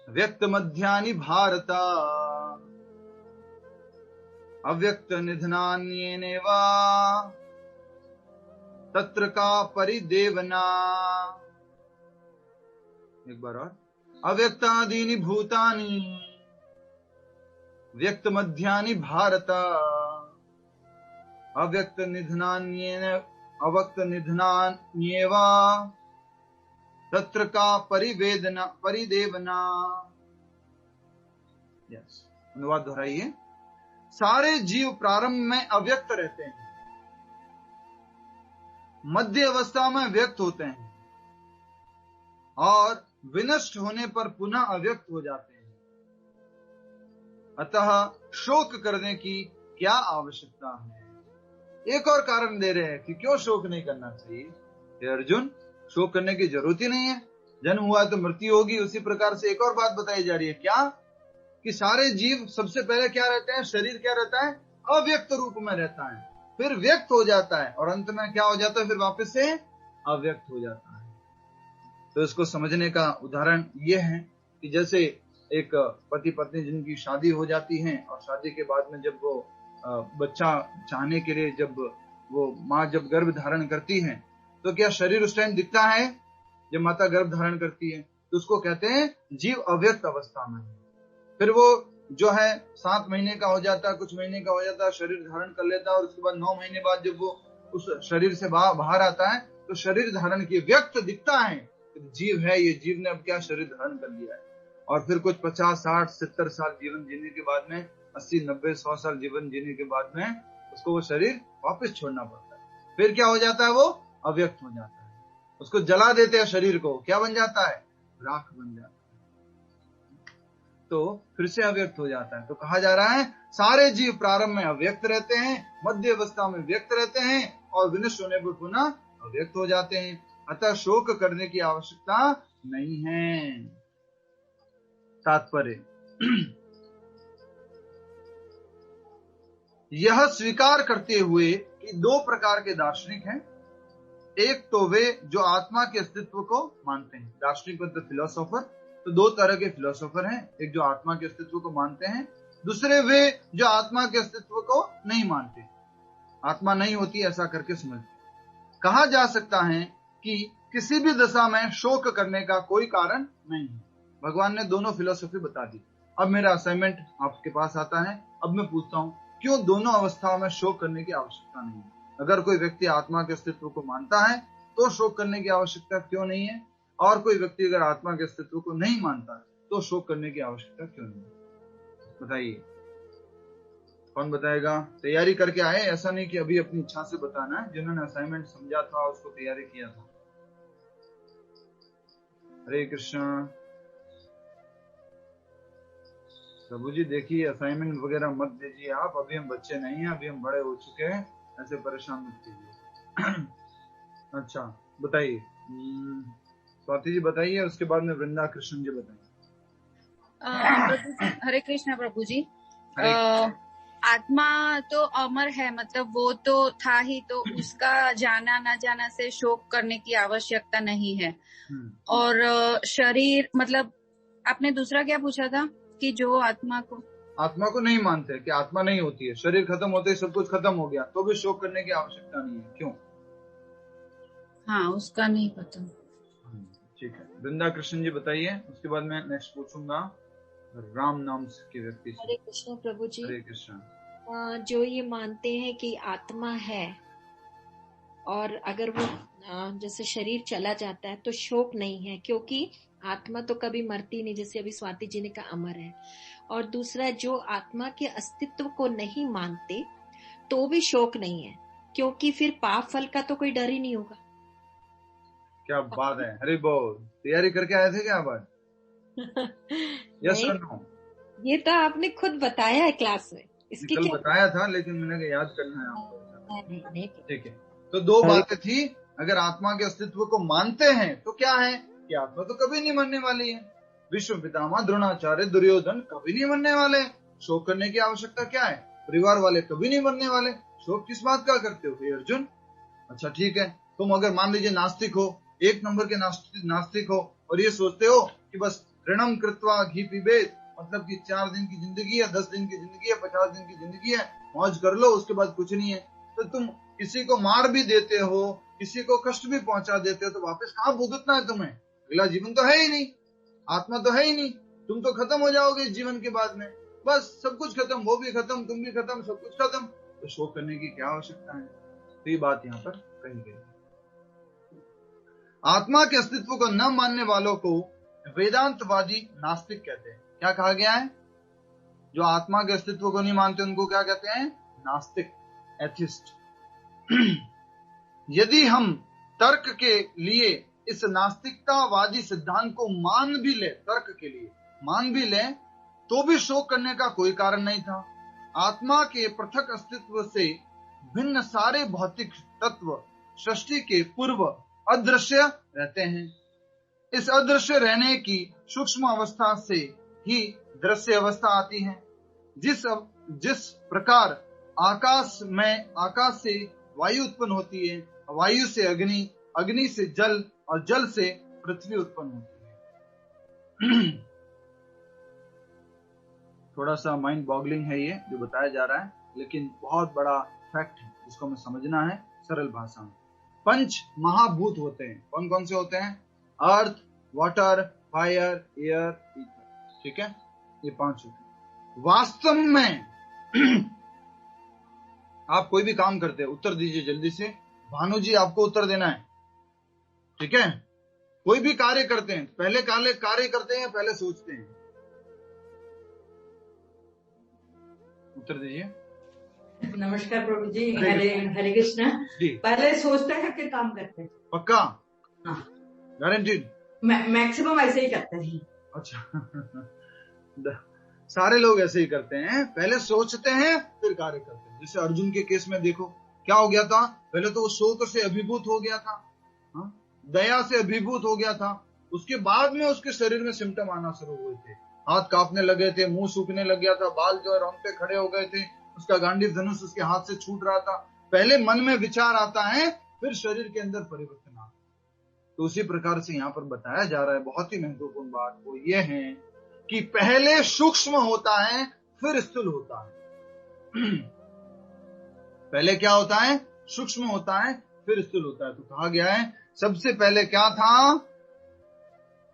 व्यक्त मध्यानि भारत अव्यक्त निधनान्येनैव तत्र का परिदेवना। एक बार और। अव्यक्तादीनि भूतानि व्यक्त मध्यानि भारत अव्यक्त निधनान्येव तत्र का परिदेवना। यस, अनुवाद दोहराइए। सारे जीव प्रारंभ में अव्यक्त रहते हैं, मध्य अवस्था में व्यक्त होते हैं, और विनष्ट होने पर पुनः अव्यक्त हो जाते हैं। अतः शोक करने की क्या आवश्यकता है। एक और कारण दे रहे हैं कि क्यों शोक नहीं करना चाहिए। हे अर्जुन, शोक करने की जरूरत ही नहीं है, जन्म हुआ तो मृत्यु होगी। उसी प्रकार से एक और बात बताई जा रही है, क्या कि सारे जीव सबसे पहले क्या रहते हैं, शरीर क्या रहता है, अव्यक्त रूप में रहता है, फिर व्यक्त हो जाता है और अंत में क्या हो जाता है, फिर वापस से अव्यक्त हो जाता है। तो इसको समझने का उदाहरण ये है कि जैसे एक पति पत्नी जिनकी शादी हो जाती है और शादी के बाद में जब वो बच्चा चाहने के लिए जब वो माँ जब गर्भ धारण करती है तो क्या शरीर उस टाइम दिखता है। जब माता गर्भ धारण करती है तो उसको कहते हैं जीव अव्यक्त अवस्था में है। फिर वो जो है 7 महीने का हो जाता है, कुछ महीने का हो जाता है, शरीर धारण कर लेता है और उसके बाद 9 महीने बाद जब वो उस शरीर से बाहर आता है तो शरीर धारण की व्यक्त दिखता है, जीव है, ये जीव ने अब क्या शरीर धारण कर लिया है। और फिर कुछ 50, 60, 70 साल जीवन जीने के बाद में, 80, 90, 100 साल जीवन जीने के बाद में उसको वो शरीर वापस छोड़ना पड़ता है। फिर क्या हो जाता है, वो अव्यक्त हो जाता है। उसको जला देते हैं शरीर को, क्या बन जाता है, राख बन जाता है, तो फिर से अव्यक्त हो जाता है। तो कहा जा रहा है सारे जीव प्रारंभ में अव्यक्त रहते हैं, मध्य अवस्था में व्यक्त रहते हैं और विनष्ट होने पर पुनः अव्यक्त हो जाते हैं। अतः शोक करने की आवश्यकता नहीं है। तात्पर्य यह स्वीकार करते हुए कि 2 प्रकार के दार्शनिक हैं। एक तो वे जो आत्मा के अस्तित्व को मानते हैं, दार्शनिक मतलब फिलोसोफर। तो 2 तरह के फिलोसोफर हैं, एक जो आत्मा के अस्तित्व को मानते हैं, दूसरे वे जो आत्मा के अस्तित्व को नहीं मानते, आत्मा नहीं होती ऐसा करके समझते। कहा जा सकता है कि किसी भी दशा में शोक करने का कोई कारण नहीं है। भगवान ने दोनों फिलोसफी बता दी। अब मेरा असाइनमेंट आपके पास आता है, अब मैं पूछता हूं क्यों दोनों अवस्थाओं में शोक करने की आवश्यकता नहीं है। अगर कोई व्यक्ति आत्मा के अस्तित्व को मानता है तो शोक करने की आवश्यकता क्यों नहीं है, और कोई व्यक्ति अगर आत्मा के अस्तित्व को नहीं मानता है तो शोक करने की आवश्यकता क्यों नहीं है। बताइए, कौन बताएगा। तैयारी करके आए, ऐसा नहीं कि अभी अपनी इच्छा से बताना है। जिन्होंने असाइनमेंट समझा था उसको तैयारी किया था। हरे कृष्ण। प्रभु जी देखिए, असाइनमेंट वगैरह मत दीजिए आप, अभी हम बच्चे नहीं हैं, अभी हम बड़े हो चुके हैं, ऐसे परेशान मत कीजिए। अच्छा बताइए, स्वाति जी बताइए, उसके बाद में वृंदा कृष्ण जी बताइए।
हरे कृष्ण प्रभु जी। आत्मा तो अमर है, मतलब वो तो था ही, तो उसका जाना न जाना से शोक करने की आवश्यकता नहीं है। और शरीर, मतलब आपने दूसरा क्या पूछा था कि जो आत्मा को
नहीं मानते कि आत्मा नहीं होती है, शरीर खत्म होते ही सब कुछ खत्म हो गया, तो भी शोक करने की आवश्यकता नहीं है, क्यों।
हाँ, उसका नहीं पता।
ठीक है, वृंदा कृष्ण जी बताइए, उसके बाद मैं नेक्स्ट पूछूंगा राम नाम के व्यक्ति से।
हरे कृष्ण प्रभु जी।
हरे कृष्ण।
जो ये मानते हैं कि आत्मा है और अगर वो जैसे शरीर चला जाता है तो शोक नहीं है, क्योंकि आत्मा तो कभी मरती नहीं, जैसे अभी स्वाति जी ने कहा अमर है। और दूसरा, जो आत्मा के अस्तित्व को नहीं मानते तो भी शोक नहीं है, क्योंकि फिर पाप फल का तो कोई डर ही नहीं होगा।
क्या बात है, हरि बोल। तैयारी करके आए थे क्या बात। यस और नो।
ये तो आपने खुद बताया है क्लास में, इसकी
कल
क्या
बताया था, लेकिन मैंने याद करना है आपको।
नहीं।
ठीक है, तो 2 बातें थी। अगर आत्मा के अस्तित्व को मानते हैं तो क्या है कि आत्मा तो कभी नहीं मरने वाली है। विश्व पितामह द्रोणाचार्य दुर्योधन कभी नहीं मरने वाले, शोक करने की आवश्यकता क्या है। परिवार वाले कभी नहीं मरने वाले, शोक किस बात का करते हो हे अर्जुन। अच्छा ठीक है, तुम अगर मान लीजिए नास्तिक हो, 1 नंबर के नास्तिक हो, और ये सोचते हो कि बस ऋणम कृत्वा घी पीबेत, मतलब कि 4 दिन की जिंदगी है, 10 दिन की जिंदगी है, 50 दिन की जिंदगी है, मौज कर लो, उसके बाद कुछ नहीं है। तो तुम किसी को मार भी देते हो, किसी को कष्ट भी पहुंचा देते हो, तो वापस कहाँ भुगतना है तुम्हें। अगला जीवन तो है ही नहीं, आत्मा तो है ही नहीं, तुम तो खत्म हो जाओगे इस जीवन के बाद में, बस सब कुछ खत्म, वो भी खत्म, तुम भी खत्म, सब कुछ खत्म, तो शोक करने की क्या आवश्यकता है। तो ये बात यहाँ पर कही गई। आत्मा के अस्तित्व को न मानने वालों को वेदांतवादी नास्तिक कहते हैं। क्या कहा गया है, जो आत्मा के अस्तित्व को नहीं मानते उनको क्या कहते हैं, नास्तिक, एथिस्ट। यदि हम तर्क के लिए इस नास्तिकतावादी सिद्धांत को मान भी ले, तर्क के लिए मान भी ले, तो भी शोक करने का कोई कारण नहीं था। आत्मा के पृथक अस्तित्व से भिन्न सारे भौतिक तत्व सृष्टि के पूर्व अदृश्य रहते हैं। इस अदृश्य रहने की सूक्ष्म अवस्था से ही दृश्य अवस्था आती है। जिस प्रकार आकाश से वायु उत्पन्न होती है, वायु से अग्नि, अग्नि से जल और जल से पृथ्वी उत्पन्न होती है। थोड़ा सा माइंड बॉगलिंग है ये जो बताया जा रहा है, लेकिन बहुत बड़ा फैक्ट है जिसको हमें समझना है सरल भाषा में। पंच महाभूत होते हैं। कौन कौन से होते हैं? अर्थ, वाटर, फायर, एयर, ईथर। ठीक है, ये 5 होते हैं। वास्तव में आप कोई भी काम करते हैं, उत्तर दीजिए जल्दी से। भानु जी आपको उत्तर देना है, ठीक है? कोई भी कार्य करते हैं, पहले कार्य करते हैं, पहले सोचते हैं? उत्तर दीजिए।
नमस्कार प्रभु जी, हरे कृष्णा। पहले सोचते हैं फिर काम करते हैं।
पक्का?
हाँ,
गारंटीड?
मैक्सिमम ऐसे ही करते हैं।
अच्छा सारे लोग ऐसे ही करते हैं, पहले सोचते हैं फिर कार्य करते हैं। जैसे अर्जुन के केस में देखो क्या हो गया था, पहले तो वो शोक से अभिभूत हो गया था, दया से अभिभूत हो गया था, उसके बाद में उसके शरीर में सिम्टम आना शुरू हुए थे। हाथ कांपने लगे थे, मुंह सूखने लग गया था, बाल जो है रोंगटे खड़े हो गए थे, उसका गांडीव धनुष उसके हाथ से छूट रहा था। पहले मन में विचार आता है, फिर शरीर के अंदर परिवर्तन आता है। तो उसी प्रकार से यहाँ पर बताया जा रहा है, बहुत ही महत्वपूर्ण बात वो ये है कि पहले सूक्ष्म होता है फिर स्थूल होता है। पहले क्या होता है? सूक्ष्म होता है फिर स्थूल होता है। तो कहा गया है सबसे पहले क्या था?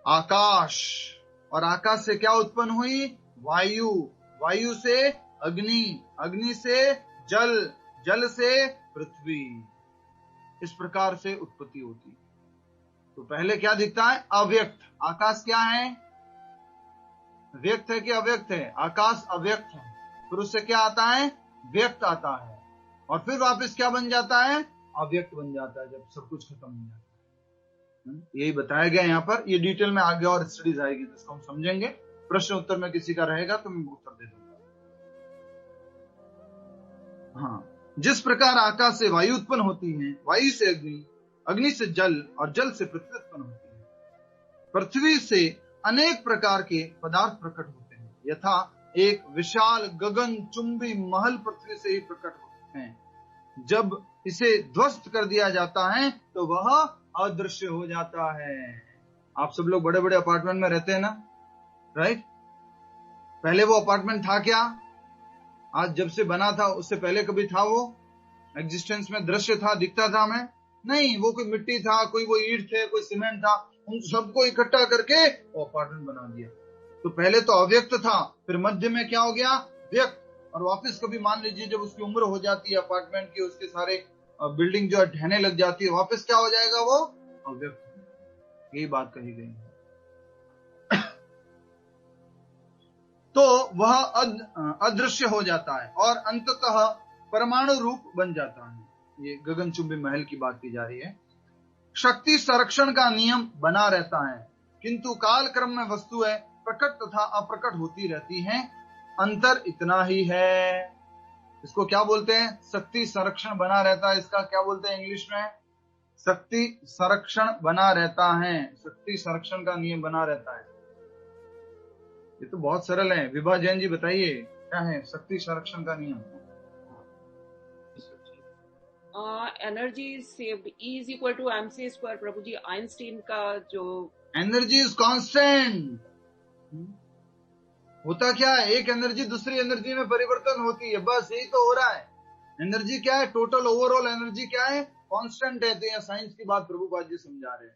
आकाश, और आकाश से क्या उत्पन्न हुई? वायु, वायु से अग्नि, अग्नि से जल, जल से पृथ्वी। इस प्रकार से उत्पत्ति होती है। तो पहले क्या दिखता है? अव्यक्त। आकाश क्या है? व्यक्त है कि अव्यक्त है? आकाश अव्यक्त है। फिर उससे क्या आता है? व्यक्त आता है, और फिर वापस क्या बन जाता है? अव्यक्त बन जाता है, जब सब कुछ खत्म हो जाता है। यही बताया गया यहाँ पर। ये डिटेल में आगे और स्टडीज आएगी जिसको हम समझेंगे। प्रश्न उत्तर में किसी का रहेगा तो मैं उत्तर दे दूंगा। हाँ, जिस प्रकार आकाश से वायु उत्पन्न होती है, वायु से अग्नि, अग्नि से जल और जल से पृथ्वी उत्पन्न होती है, पृथ्वी से अनेक प्रकार के पदार्थ प्रकट होते हैं। यथा एक विशाल गगन चुंबी महल पृथ्वी से ही प्रकट होते हैं। जब इसे ध्वस्त कर दिया जाता है तो वह अदृश्य हो जाता है। आप सब लोग बड़े बड़े अपार्टमेंट में रहते हैं ना, राइट? पहले वो अपार्टमेंट था क्या? आज जब से बना था उससे पहले कभी था वो एग्जिस्टेंस में? दृश्य था, दिखता था हमें? नहीं, वो कोई मिट्टी था, कोई वो ईंट थे, कोई सीमेंट था, उन सबको इकट्ठा करके वो अपार्टमेंट बना दिया। तो पहले तो अव्यक्त था, फिर मध्य में क्या हो गया? व्यक्त, और वापस कभी मान लीजिए जब उसकी उम्र हो जाती है अपार्टमेंट की, उसके सारे बिल्डिंग जो है ढहने लग जाती है, वापस क्या हो जाएगा? वो अव्यक्त। यही बात कही गई है। तो वह अदृश्य हो जाता है और अंततः परमाणु रूप बन जाता है। ये गगनचुंबी महल की बात की जा रही है। शक्ति संरक्षण का नियम बना रहता है, किंतु काल क्रम में वस्तुएं प्रकट तथा अप्रकट होती रहती हैं। अंतर इतना ही है। इसको क्या बोलते हैं? शक्ति संरक्षण बना रहता है। इसका क्या बोलते हैं इंग्लिश में? शक्ति संरक्षण बना रहता है। शक्ति संरक्षण का नियम बना रहता है। ये तो बहुत सरल है। विभा जैन जी बताइए क्या है शक्ति संरक्षण का नियम?
Energy is saved, E is equal to mc square. प्रभु जी, आइंस्टीन का जो
एनर्जी इज कांस्टेंट। होता क्या है? एक एनर्जी दूसरी एनर्जी में परिवर्तन होती है, बस यही तो हो रहा है। एनर्जी क्या है? टोटल ओवरऑल एनर्जी क्या है? कांस्टेंट है। तो यह साइंस की बात प्रभुपाद जी समझा रहे हैं।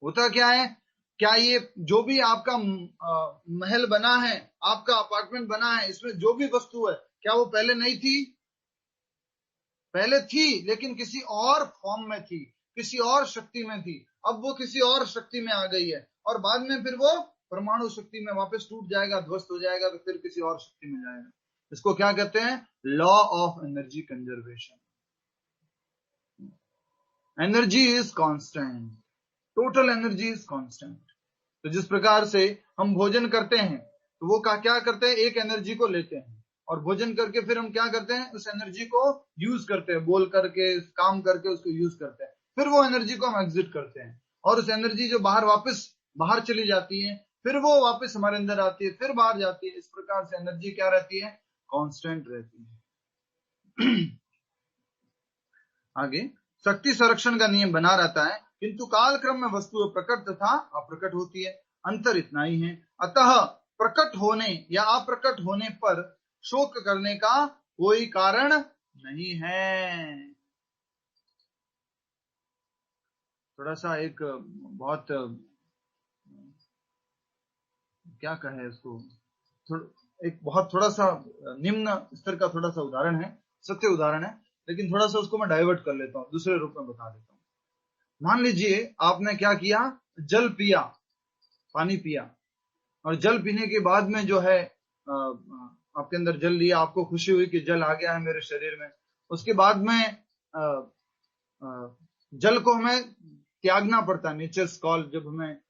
होता क्या है? क्या ये जो भी आपका महल बना है, आपका अपार्टमेंट बना है, इसमें जो भी वस्तु है, क्या वो पहले नहीं थी? पहले थी, लेकिन किसी और फॉर्म में थी, किसी और शक्ति में थी। अब वो किसी और शक्ति में आ गई है, और बाद में फिर वो परमाणु शक्ति में वापस टूट जाएगा, ध्वस्त हो जाएगा, तो फिर किसी और शक्ति में जाएगा। इसको क्या कहते हैं? Law of energy conservation. Energy is constant. Total energy is constant. तो जिस प्रकार से हम भोजन करते हैं तो वो क्या करते हैं, एक एनर्जी को लेते हैं और भोजन करके फिर हम क्या करते हैं, उस एनर्जी को यूज करते हैं, बोल करके काम करके उसको यूज करते हैं, फिर वो एनर्जी को हम एग्जिट करते हैं और उस एनर्जी जो वापस बाहर चली जाती है, फिर वो वापस हमारे अंदर आती है, फिर बाहर जाती है। इस प्रकार से एनर्जी क्या रहती है, कांस्टेंट रहती है। आगे, शक्ति संरक्षण का नियम बना रहता है, किंतु कालक्रम में वस्तु प्रकट तथा अप्रकट होती है, अंतर इतना ही है। अतः प्रकट होने या अप्रकट होने पर शोक करने का कोई कारण नहीं है। थोड़ा सा एक बहुत क्या कहे इसको, एक बहुत थोड़ा सा निम्न स्तर का थोड़ा सा उदाहरण है, सत्य उदाहरण है, लेकिन थोड़ा सा उसको मैं डाइवर्ट कर लेता हूँ, दूसरे रूप में बता देता हूँ। मान लीजिए आपने क्या किया, जल पिया, पानी पिया, और जल पीने के बाद में जो है आपके अंदर जल लिया, आपको खुशी हुई कि जल आ गया है मेरे शरीर में। उसके बाद में जल को हमें त्यागना पड़ता है, नेचर्स कॉल, जब हमें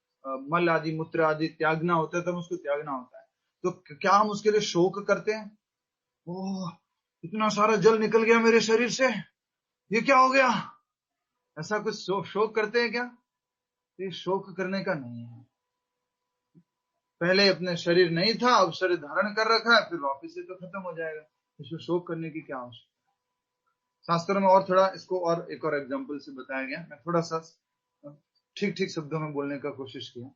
मल आदि मूत्र आदि त्यागना होता है तब उसको त्यागना होता है। तो क्या हम उसके लिए शोक करते हैं, ओह इतना सारा जल निकल गया मेरे शरीर से, ये क्या हो गया, ऐसा कुछ शोक करते हैं क्या? ये शोक करने का नहीं है। पहले अपने शरीर नहीं था, अब शरीर धारण कर रखा है, फिर वापस से तो खत्म हो जाएगा, इसमें शोक करने की क्या आवश्यकता। शास्त्रों में और थोड़ा इसको और एक और एग्जांपल से बताया गया, मैं थोड़ा सा ठीक शब्दों में बोलने का कोशिश किया।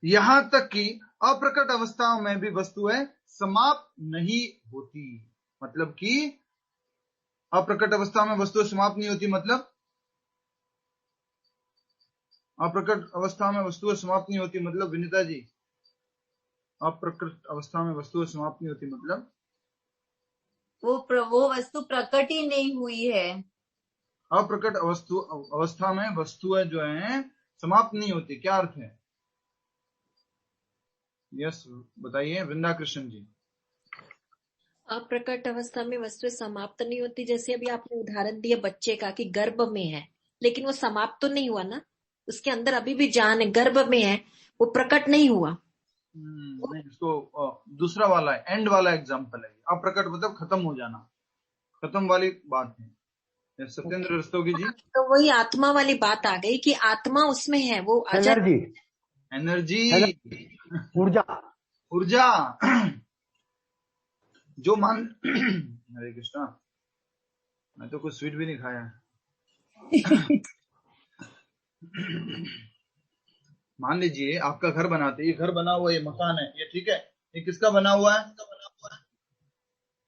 यहां तक कि अप्रकट अवस्थाओं में भी वस्तुएं समाप्त नहीं होती, मतलब कि अप्रकट अवस्था में वस्तुएं समाप्त नहीं होती, मतलब अप्रकट अवस्था में वस्तुएं समाप्त नहीं होती मतलब, विनीता जी, अप्रकट अवस्था में वस्तुएं समाप्त नहीं होती मतलब
वो वस्तु प्रकट ही नहीं हुई है।
अप्रकट अवस्था में वस्तुएं जो हैं समाप्त नहीं होती, क्या अर्थ है? यस बताइए वृंदा कृष्ण जी।
अप्रकट अवस्था में वस्तुएं समाप्त नहीं होती, जैसे अभी आपने उदाहरण दिया बच्चे का कि गर्भ में है, लेकिन वो समाप्त तो नहीं हुआ ना, उसके अंदर अभी भी जान है, गर्भ में है, वो प्रकट नहीं हुआ।
नहीं, इसको दूसरा वाला है, एंड वाला एग्जांपल है। अप्रकट मतलब खत्म हो जाना, खत्म वाली बात है। सत्येंद्र रस्तोगी जी,
तो वही आत्मा वाली बात आ गई कि आत्मा उसमें है, वो
एनर्जी, ऊर्जा जो मान हरे कृष्णा, मैं तो कुछ स्वीट भी नहीं खाया। मान लीजिए आपका घर बनाते, ये घर बना हुआ, ये मकान है, ये ठीक है, ये किसका बना हुआ है?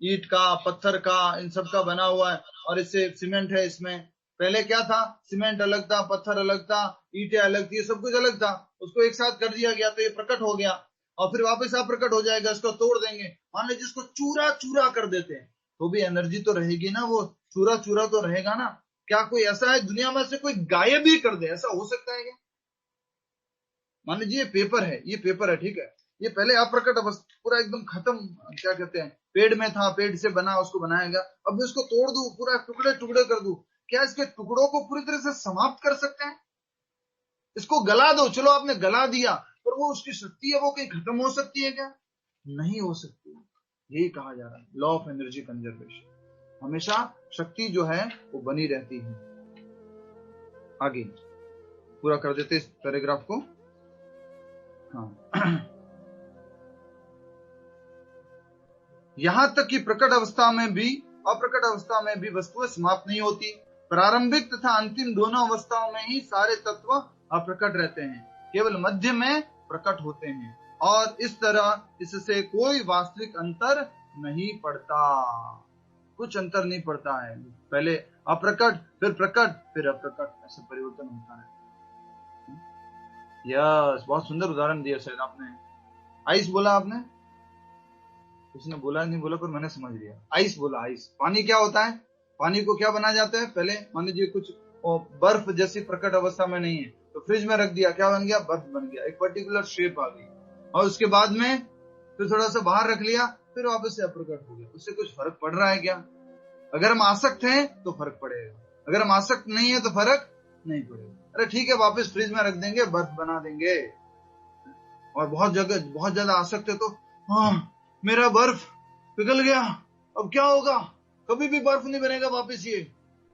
ईंट का, पत्थर का, इन सब का बना हुआ है, और इससे सीमेंट है इसमें। पहले क्या था, सीमेंट अलग था, पत्थर अलग था, ईंटें अलग थी, सब कुछ अलग था, उसको एक साथ कर दिया गया तो ये प्रकट हो गया, और फिर वापस अप्रकट हो जाएगा, इसको तोड़ देंगे। मान लीजिए इसको चूरा चूरा कर देते हैं तो भी एनर्जी तो रहेगी ना, वो चूरा चूरा तो रहेगा ना। क्या कोई ऐसा है दुनिया में से कोई गायब ही कर दे, ऐसा हो सकता है क्या? मान लीजिए पेपर है, ये पेपर है, ठीक है, ये पहले अप्रकट अवस्था पूरा एकदम खत्म, क्या कहते हैं, पेड़ में था, पेड़ से बना, उसको बनाएगा, अब इसको तोड़ दूं, पूरा टुकड़े टुकड़े कर दूं, क्या इसके टुकड़ों को पूरी तरह से समाप्त कर सकते हैं? इसको गला दो, चलो आपने गला दिया, पर वो उसकी शक्ति है वो कहीं खत्म हो सकती है क्या? नहीं हो सकती। यही कहा जा रहा है लॉ ऑफ एनर्जी कंजर्वेशन, हमेशा शक्ति जो है वो बनी रहती है। आगे पूरा कर देते इस पैराग्राफ को। हाँ, यहां तक कि प्रकट अवस्था में भी अप्रकट अवस्था में भी वस्तुएं समाप्त नहीं होती। प्रारंभिक तथा अंतिम दोनों अवस्थाओं में ही सारे तत्व अप्रकट रहते हैं, केवल मध्य में प्रकट होते हैं, और इस तरह इससे कोई वास्तविक अंतर नहीं पड़ता, कुछ अंतर नहीं पड़ता है। पहले अप्रकट, फिर प्रकट, फिर अप्रकट, ऐसे परिवर्तन होता है। यस, बहुत सुंदर उदाहरण दिया शायद आपने। आइस बोला आपने, उसने बोला नहीं बोला, पर मैंने समझ लिया। आइस बोला, आइस। पानी क्या होता है? पानी को क्या बना जाता है? पहले मान लीजिए कुछ बर्फ जैसी प्रकट अवस्था में नहीं है तो फ्रिज में रख दिया, क्या बन गया? बर्फ बन गया, एक पर्टिकुलर शेप आ गई, और उसके बाद में फिर थोड़ा सा बाहर रख लिया, फिर वापस से अप्रकट हो गया। उससे कुछ फर्क पड़ रहा है क्या? अगर हम आसक्त हैं तो फर्क पड़ेगा, अगर हम आसक्त नहीं है तो फर्क नहीं पड़ेगा। अरे ठीक है, वापस फ्रिज में रख देंगे, बर्फ बना देंगे। और बहुत ज्यादा आसक्त है तो हाँ मेरा बर्फ पिघल गया, अब क्या होगा, कभी भी बर्फ नहीं बनेगा वापस, ये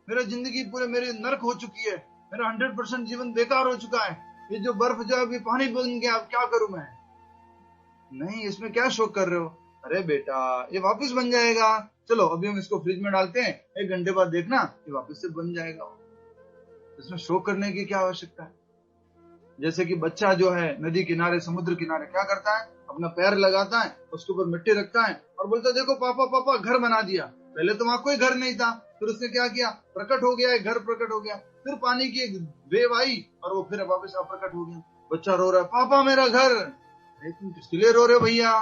मेरा जिंदगी पूरे मेरी नर्क हो चुकी है, मेरा 100% जीवन बेकार हो चुका है, ये जो बर्फ जो अभी पानी बन गया, अब क्या करूं मैं। नहीं, इसमें क्या शोक कर रहे हो, अरे बेटा ये वापस बन जाएगा, चलो अभी हम इसको फ्रिज में डालते हैं, 1 घंटे बाद देखना ये वापस से बन जाएगा। इसमें शोक करने की क्या आवश्यकता है। जैसे कि बच्चा जो है नदी किनारे समुद्र किनारे क्या करता है, अपना पैर लगाता है, उसके ऊपर मिट्टी रखता है और बोलता है देखो पापा पापा घर बना दिया। पहले तो वहां कोई घर नहीं था, फिर उसने क्या किया, प्रकट हो गया, एक घर प्रकट हो गया, फिर पानी की एक वेव आई और वो फिर वापस अप्रकट हो गया। बच्चा रो रहा है, पापा मेरा घर। तुम किसके लिए रो रहे हो भैया।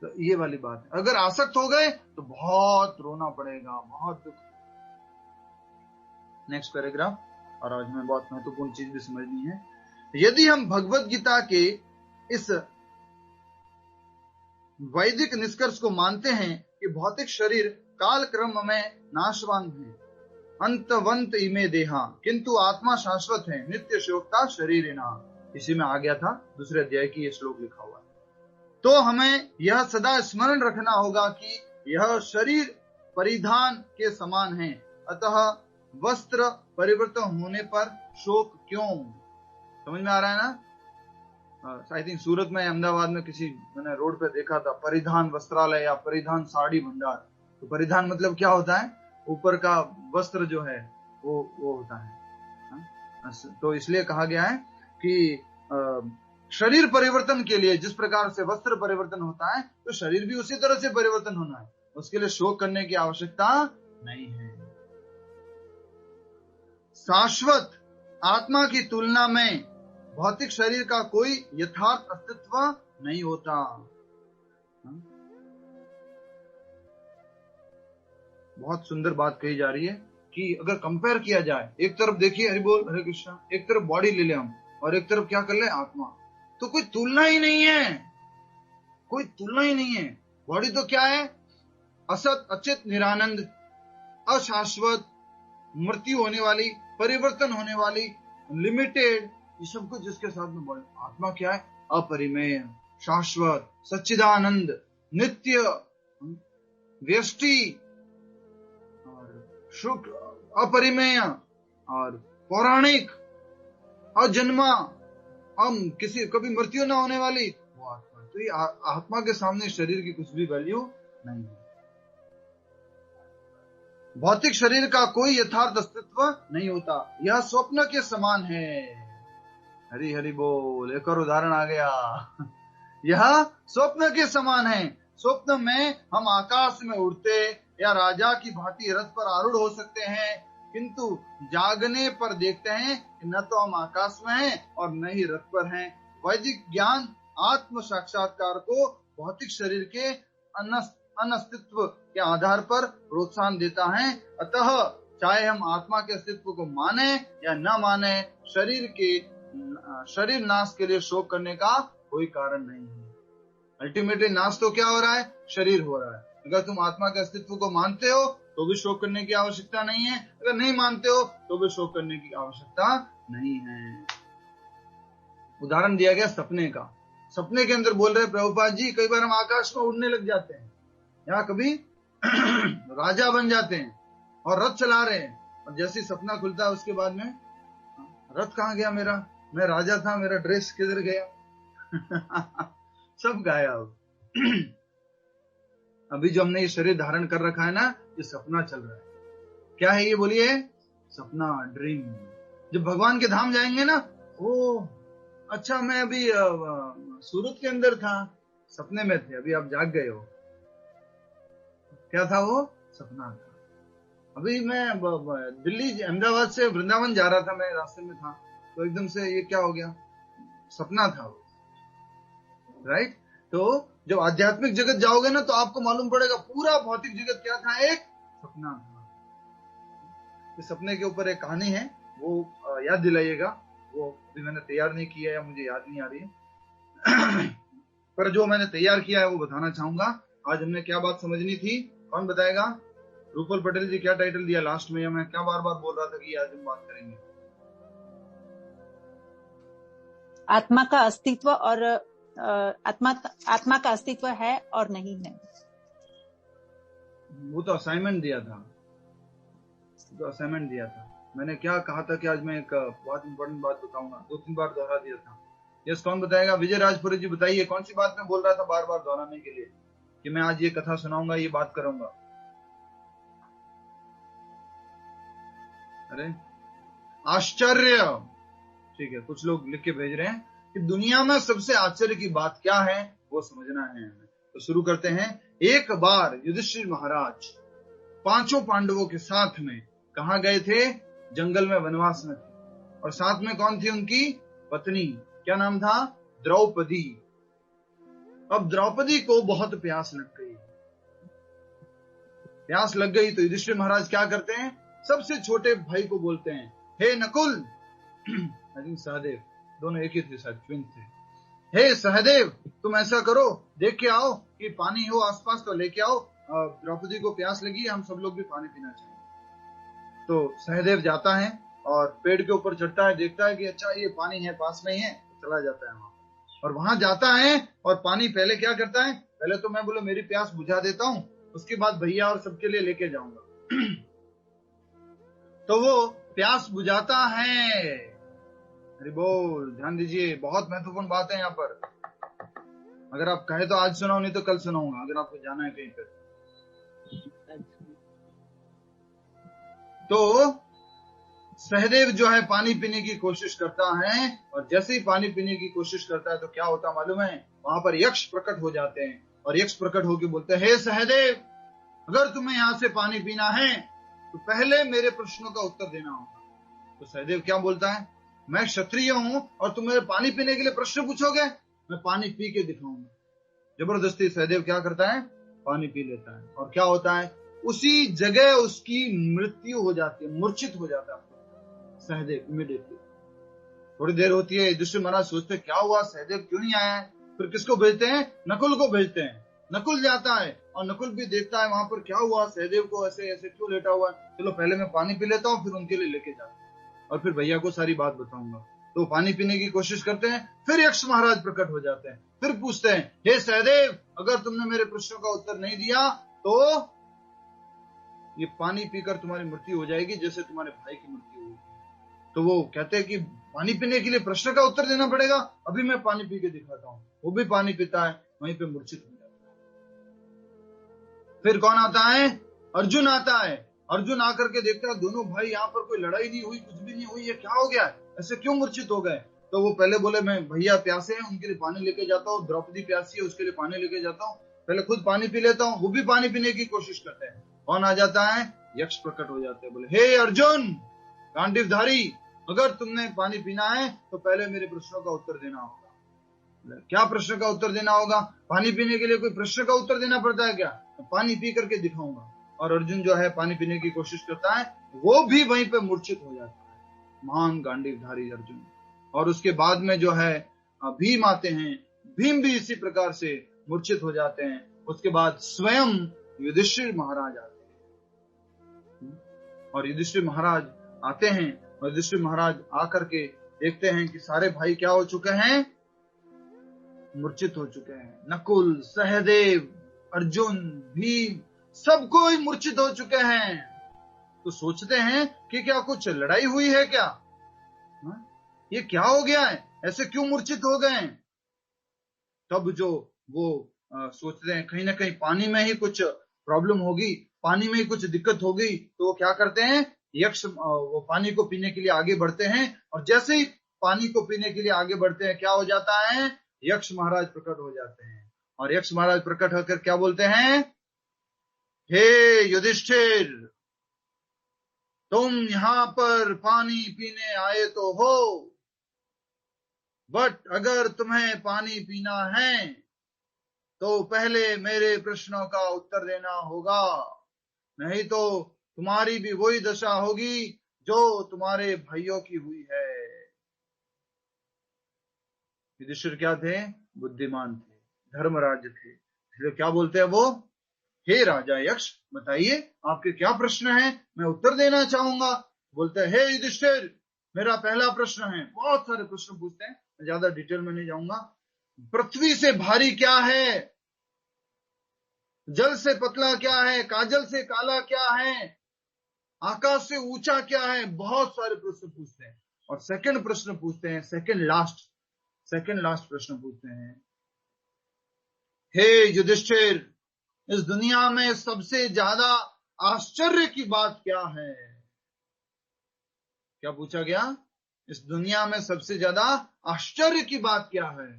तो ये वाली बात है, अगर आसक्त हो गए तो बहुत रोना पड़ेगा, बहुत दुख। नेक्स्ट पैराग्राफ, और आज में बहुत महत्वपूर्ण चीज भी समझनी है। यदि हम भगवत गीता के इस वैदिक निष्कर्ष को मानते हैं कि भौतिक शरीर काल क्रम में नाशवान है, अंतवंत इमे देहा, किंतु आत्मा शाश्वत है, नित्य शोकता शरीरिना। इसी में आ गया था, दूसरे अध्याय की ये श्लोक लिखा हुआ है। तो हमें यह सदा स्मरण रखना होगा कि यह शरीर परिधान के समान है, अतः वस्त्र परिवर्तन होने पर शोक क्यों। समझ में आ रहा है ना। आई थिंक सूरत में, अहमदाबाद में किसी मैंने रोड पे देखा था, परिधान वस्त्रालय या परिधान साड़ी भंडार। तो परिधान मतलब क्या होता है, ऊपर का वस्त्र जो है वो होता है। तो इसलिए कहा गया है कि शरीर परिवर्तन के लिए जिस प्रकार से वस्त्र परिवर्तन होता है, तो शरीर भी उसी तरह से परिवर्तन होना है, उसके लिए शोक करने की आवश्यकता नहीं है। शाश्वत आत्मा की तुलना में भौतिक शरीर का कोई यथार्थ अस्तित्व नहीं होता। बहुत सुंदर बात कही जा रही है कि अगर कंपेयर किया जाए, एक तरफ देखिए हरि बोल हरे कृष्णा, एक तरफ बॉडी ले ले हम और एक तरफ क्या कर ले आत्मा, तो कोई तुलना ही नहीं है, कोई तुलना ही नहीं है। बॉडी तो क्या है, असत अचित निरानंद, अशाश्वत, मृत्यु होने वाली, परिवर्तन होने वाली, लिमिटेड, ये सब कुछ जिसके साथ में बॉडी। आत्मा क्या है, अपरिमेय, शाश्वत, सच्चिदानंद, नित्य, व्यष्टि और शुक, अपरिमेय और पौराणिक, अजन्मा, हम किसी कभी मृत्यु न होने वाली, वो आत्मा। तो ये आत्मा के सामने शरीर की कुछ भी वैल्यू नहीं है। भौतिक शरीर का कोई यथार्थ अस्तित्व नहीं होता, यह स्वप्न के समान है। हरि हरि बोल, एक और उदाहरण आ गया। यह स्वप्न के समान है। स्वप्न में हम आकाश में उड़ते या राजा की भांति रथ पर आरूढ़ हो सकते हैं, किंतु जागने पर देखते हैं कि न तो हम आकाश में हैं और न ही रथ पर हैं। वैदिक ज्ञान आत्म साक्षात्कार को भौतिक शरीर के अनस्तित्व के आधार पर प्रोत्साहन देता है। अतः चाहे हम आत्मा के अस्तित्व को माने या न माने, शरीर नाश के लिए शोक करने का कोई कारण नहीं है। अल्टीमेटली नाश तो क्या हो रहा है, शरीर हो रहा है। अगर तुम आत्मा के अस्तित्व को मानते हो तो भी शोक करने की आवश्यकता नहीं है, अगर नहीं मानते हो तो भी शोक करने की आवश्यकता नहीं है। उदाहरण दिया गया सपने का। सपने के अंदर बोल रहे प्रभुपाद जी, कई बार हम आकाश में उड़ने लग जाते हैं या कभी राजा बन जाते हैं और रथ चला रहे हैं, और जैसे सपना खुलता है उसके बाद में रथ कहाँ गया मेरा, मैं राजा था, मेरा ड्रेस किधर गया सब गायब। अभी जो हमने ये शरीर धारण कर रखा है ना, ये सपना चल रहा है। क्या है ये बोलिए, सपना, ड्रीम। जब भगवान के धाम जाएंगे ना, ओ अच्छा मैं अभी सूरत के अंदर था, सपने में थे, अभी आप जाग गए हो। क्या था वो, सपना था। अभी मैं दिल्ली अहमदाबाद से वृंदावन जा रहा था, मैं रास्ते में था, तो एकदम से ये क्या हो गया, सपना था वो, राइट। तो जब आध्यात्मिक जगत जाओगे ना, तो आपको मालूम पड़ेगा पूरा भौतिक जगत क्या था, एक सपना था। इस सपने के ऊपर एक कहानी है, वो याद दिलाइएगा, वो अभी मैंने तैयार नहीं किया है, मुझे याद नहीं आ रही है पर जो मैंने तैयार किया है वो बताना चाहूंगा। आज हमने क्या बात समझनी थी, कौन बताएगा। रूपल पटेल जी क्या टाइटल दिया लास्ट में, या मैं क्या बार बार बोल रहा था कि आज हम बात करेंगे?
आत्मा का अस्तित्व और आत्मा का अस्तित्व है और नहीं है।
वो तो असाइनमेंट दिया था, मैंने क्या कहा था कि आज मैं एक बहुत इंपॉर्टेंट बात बताऊंगा, 2-3 बार दोहरा दिया था। यस, कौन बताएगा? विजय राजपुरी जी बताइए, कौन सी बात मैं बोल रहा था बार बार दोहराने के लिए कि मैं आज ये कथा सुनाऊंगा, ये बात करूंगा? अरे आश्चर्य, ठीक है, कुछ लोग लिख के भेज रहे हैं कि दुनिया में सबसे आश्चर्य की बात क्या है, वो समझना है हमें। तो शुरू करते हैं। एक बार युधिष्ठिर महाराज 5 पांडवों के साथ में कहाँ गए थे? जंगल में वनवास में थे, और साथ में कौन थी? उनकी पत्नी, क्या नाम था? द्रौपदी। अब द्रौपदी को बहुत प्यास लग गई तो युधिष्ठिर महाराज क्या करते हैं? सबसे छोटे भाई को बोलते हैं, हे नकुल, आई थिंक सहदेव, दोनों एक ही थे, शायद ट्विन थे। हे सहदेव, तुम ऐसा करो, देख के आओ कि पानी हो आसपास तो लेके आओ, द्रौपदी को प्यास लगी, हम सब लोग भी पानी पीना चाहिए। तो सहदेव जाता है और पेड़ के ऊपर चढ़ता है, देखता है कि अच्छा ये पानी है, पास में ही है, चला जाता है वहां, और वहां जाता है और पानी पहले क्या करता है? पहले तो मैं बोले मेरी प्यास बुझा देता हूं, उसके बाद भैया और सबके लिए लेके जाऊंगा। तो वो प्यास बुझाता है। अरे बोल, ध्यान दीजिए, बहुत महत्वपूर्ण बात है यहाँ पर। अगर आप कहे तो आज सुनाओ, नहीं तो कल सुनाऊंगा, अगर आपको जाना है कहीं पर। तो सहदेव जो है पानी पीने की कोशिश करता है, और जैसे ही पानी पीने की कोशिश करता है तो क्या होता मालूम है? वहां पर यक्ष प्रकट हो जाते हैं, और यक्ष प्रकट होकर बोलते हैं, हे सहदेव, अगर तुम्हें यहां से पानी पीना है तो पहले मेरे प्रश्नों का उत्तर देना होगा। तो सहदेव क्या बोलता है? मैं क्षत्रिय हूं और तुम मेरे पानी पीने के लिए प्रश्न पूछोगे? मैं पानी पी के दिखाऊंगा। जबरदस्ती सहदेव क्या करता है? पानी पी लेता है, और क्या होता है? उसी जगह उसकी मृत्यु हो जाती है, मूर्छित हो जाता है सहदेव इमीडिएटली। थोड़ी देर होती है, युधिष्ठिर महाराज सोचते क्या हुआ, सहदेव क्यों नहीं आया है? फिर किसको भेजते हैं? नकुल को भेजते हैं। नकुल जाता है और नकुल भी देखता है वहां पर क्या हुआ, सहदेव को ऐसे ऐसे क्यों लेटा हुआ है, चलो पहले मैं पानी पी लेता हूँ, फिर उनके लिए लेके जाता हूँ और फिर भैया को सारी बात बताऊंगा। तो पानी पीने की कोशिश करते हैं, फिर यक्ष महाराज प्रकट हो जाते हैं, फिर पूछते हैं, हे सहदेव, अगर तुमने मेरे प्रश्नों का उत्तर नहीं दिया तो ये पानी पीकर तुम्हारी मृत्यु हो जाएगी, जैसे तुम्हारे भाई की मृत्यु हुई। तो वो कहते हैं कि पानी पीने के लिए प्रश्न का उत्तर देना पड़ेगा, अभी मैं पानी पी के दिखाता हूँ। वो भी पानी पीता है, वहीं पे मूर्छित हो जाता है। फिर कौन आता है? अर्जुन आता है। अर्जुन आकर के देखता है दोनों भाई यहाँ पर कोई लड़ाई नहीं हुई, कुछ भी नहीं हुई, ये क्या हो गया, ऐसे क्यों मूर्छित हो गए? तो वो पहले बोले मैं भैया प्यासे हैं, उनके लिए पानी लेके जाता हूँ, द्रौपदी प्यासी है, उसके लिए पानी लेके जाता हूँ, पहले खुद पानी पी लेता हूँ। वो भी पानी पीने की कोशिश करते हैं। कौन आ जाता है? यक्ष प्रकट हो जाते हैं, बोले हे अर्जुन गांडीवधारी, अगर तुमने पानी पीना है तो पहले मेरे प्रश्नों का उत्तर देना होगा। क्या प्रश्न का उत्तर देना होगा? पानी पीने के लिए कोई प्रश्न का उत्तर देना पड़ता है क्या? पानी पी करके दिखाऊंगा। और अर्जुन जो है पानी पीने की कोशिश करता है, वो भी वहीं पे मूर्छित हो जाता है, महान गांडीवधारी अर्जुन। और उसके बाद में जो है भीम आते हैं, भीम भी इसी प्रकार से मूर्छित हो जाते हैं। उसके बाद स्वयं युधिष्ठिर महाराज आते हैं, और युधिष्ठिर महाराज आते हैं, और युधिष्ठिर महाराज आकर के देखते हैं कि सारे भाई क्या हो चुके हैं? मूर्छित हो चुके हैं। नकुल, सहदेव, अर्जुन, भीम, सब कोई मूर्छित हो चुके हैं। तो सोचते हैं कि क्या कुछ लड़ाई हुई है क्या? ये क्या हो गया है, ऐसे क्यों मूर्छित हो गए? तब जो वो सोचते हैं कहीं ना कहीं पानी में ही कुछ प्रॉब्लम होगी, पानी में ही कुछ दिक्कत होगी। तो वो क्या करते हैं? यक्ष वो पानी को पीने के लिए आगे बढ़ते हैं, और जैसे ही पानी को पीने के लिए आगे बढ़ते हैं, क्या हो जाता है? यक्ष महाराज प्रकट हो जाते हैं। और यक्ष महाराज प्रकट होकर क्या बोलते हैं? हे युधिष्ठिर, तुम यहां पर पानी पीने आए तो हो, बट अगर तुम्हें पानी पीना है तो पहले मेरे प्रश्नों का उत्तर देना होगा, नहीं तो तुम्हारी भी वही दशा होगी जो तुम्हारे भाइयों की हुई है। युधिष्ठिर क्या थे? बुद्धिमान थे, धर्मराज थे। इसलिए क्या बोलते हैं वो? हे राजा यक्ष, बताइए आपके क्या प्रश्न है, मैं उत्तर देना चाहूंगा। बोलते हैं, हे युधिष्ठिर, मेरा पहला प्रश्न है। बहुत सारे प्रश्न पूछते हैं, मैं ज्यादा डिटेल में नहीं जाऊंगा। पृथ्वी से भारी क्या है, जल से पतला क्या है, काजल से काला क्या है, आकाश से ऊंचा क्या है। बहुत सारे प्रश्न पूछते हैं। और सेकंड प्रश्न पूछते हैं, सेकंड लास्ट प्रश्न पूछते हैं, हे युधिष्ठिर, इस दुनिया में सबसे ज्यादा आश्चर्य की बात क्या है। क्या पूछा गया, इस दुनिया में सबसे ज्यादा आश्चर्य की बात क्या है।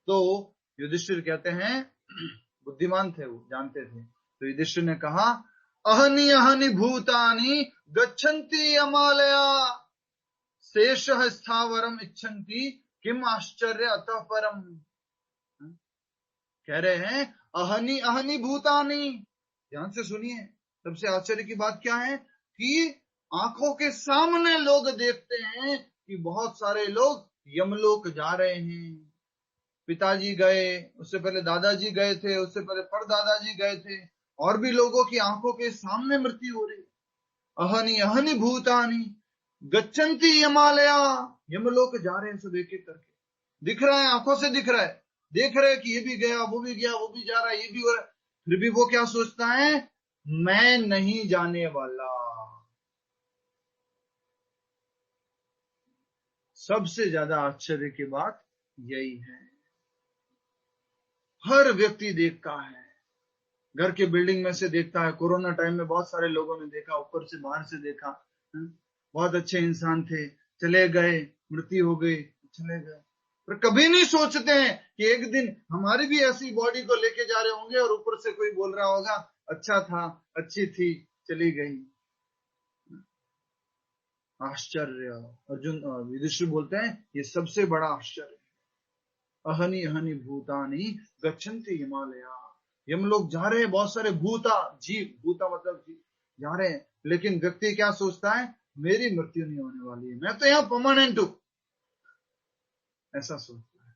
तो युधिष्ठिर कहते हैं, बुद्धिमान थे वो, जानते थे। तो युधिष्ठिर ने कहा, अहनि अहनि भूतानि गच्छन्ति अमालया शेषः स्थावरम इच्छन्ति किम आश्चर्य अतः परम। कह रहे हैं, अहनि अहनि भूतानि, ध्यान से सुनिए, सबसे आश्चर्य की बात क्या है कि आंखों के सामने लोग देखते हैं कि बहुत सारे लोग यमलोक जा रहे हैं। पिताजी गए, उससे पहले दादाजी गए थे, उससे पहले परदादाजी गए थे, और भी लोगों की आंखों के सामने मृत्यु हो रही। अहनि अहनि भूतानि गच्छन्ति यमालया, यमलोक जा रहे हैं सब एक एक करके, दिख रहा है, आंखों से दिख रहा है, देख रहे हैं कि ये भी गया, वो भी गया, वो भी जा रहा है, ये भी हो रहा है। फिर भी वो क्या सोचता है, मैं नहीं जाने वाला। सबसे ज्यादा आश्चर्य की बात यही है। हर व्यक्ति देखता है, घर के बिल्डिंग में से देखता है। कोरोना टाइम में बहुत सारे लोगों ने देखा, ऊपर से बाहर से देखा, बहुत अच्छे इंसान थे, चले गए, मृत्यु हो गई, चले गए। पर कभी नहीं सोचते हैं कि एक दिन हमारी भी ऐसी बॉडी को लेके जा रहे होंगे और ऊपर से कोई बोल रहा होगा, अच्छा था, अच्छी थी, चली गई। आश्चर्य। अर्जुन युधिष्ठिर बोलते हैं, ये सबसे बड़ा आश्चर्य। अहनि अहनि भूतानि गच्छन्ति हिमालया, यमलोक जा रहे हैं बहुत सारे जीव, भूता मतलब जीव जा रहे हैं। लेकिन व्यक्ति क्या सोचता है, मेरी मृत्यु नहीं होने वाली है, मैं तो यहाँ परमानेंट हूं, ऐसा सोचता है।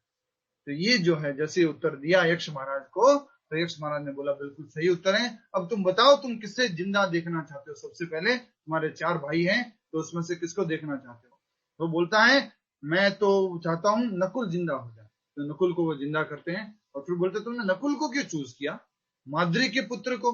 तो ये जो है, जैसे उत्तर दिया यक्ष महाराज को, तो यक्ष महाराज ने बोला, बिल्कुल सही उत्तर है। अब तुम बताओ, तुम किससे जिंदा देखना चाहते हो। सबसे पहले तुम्हारे 4 भाई हैं, तो उसमें से किसको देखना चाहते हो। तो बोलता है, मैं तो चाहता हूं नकुल जिंदा हो जाए। तो नकुल को वो जिंदा करते हैं। और फिर बोलते, तुमने नकुल को क्यों चूज किया, माद्री के पुत्र को,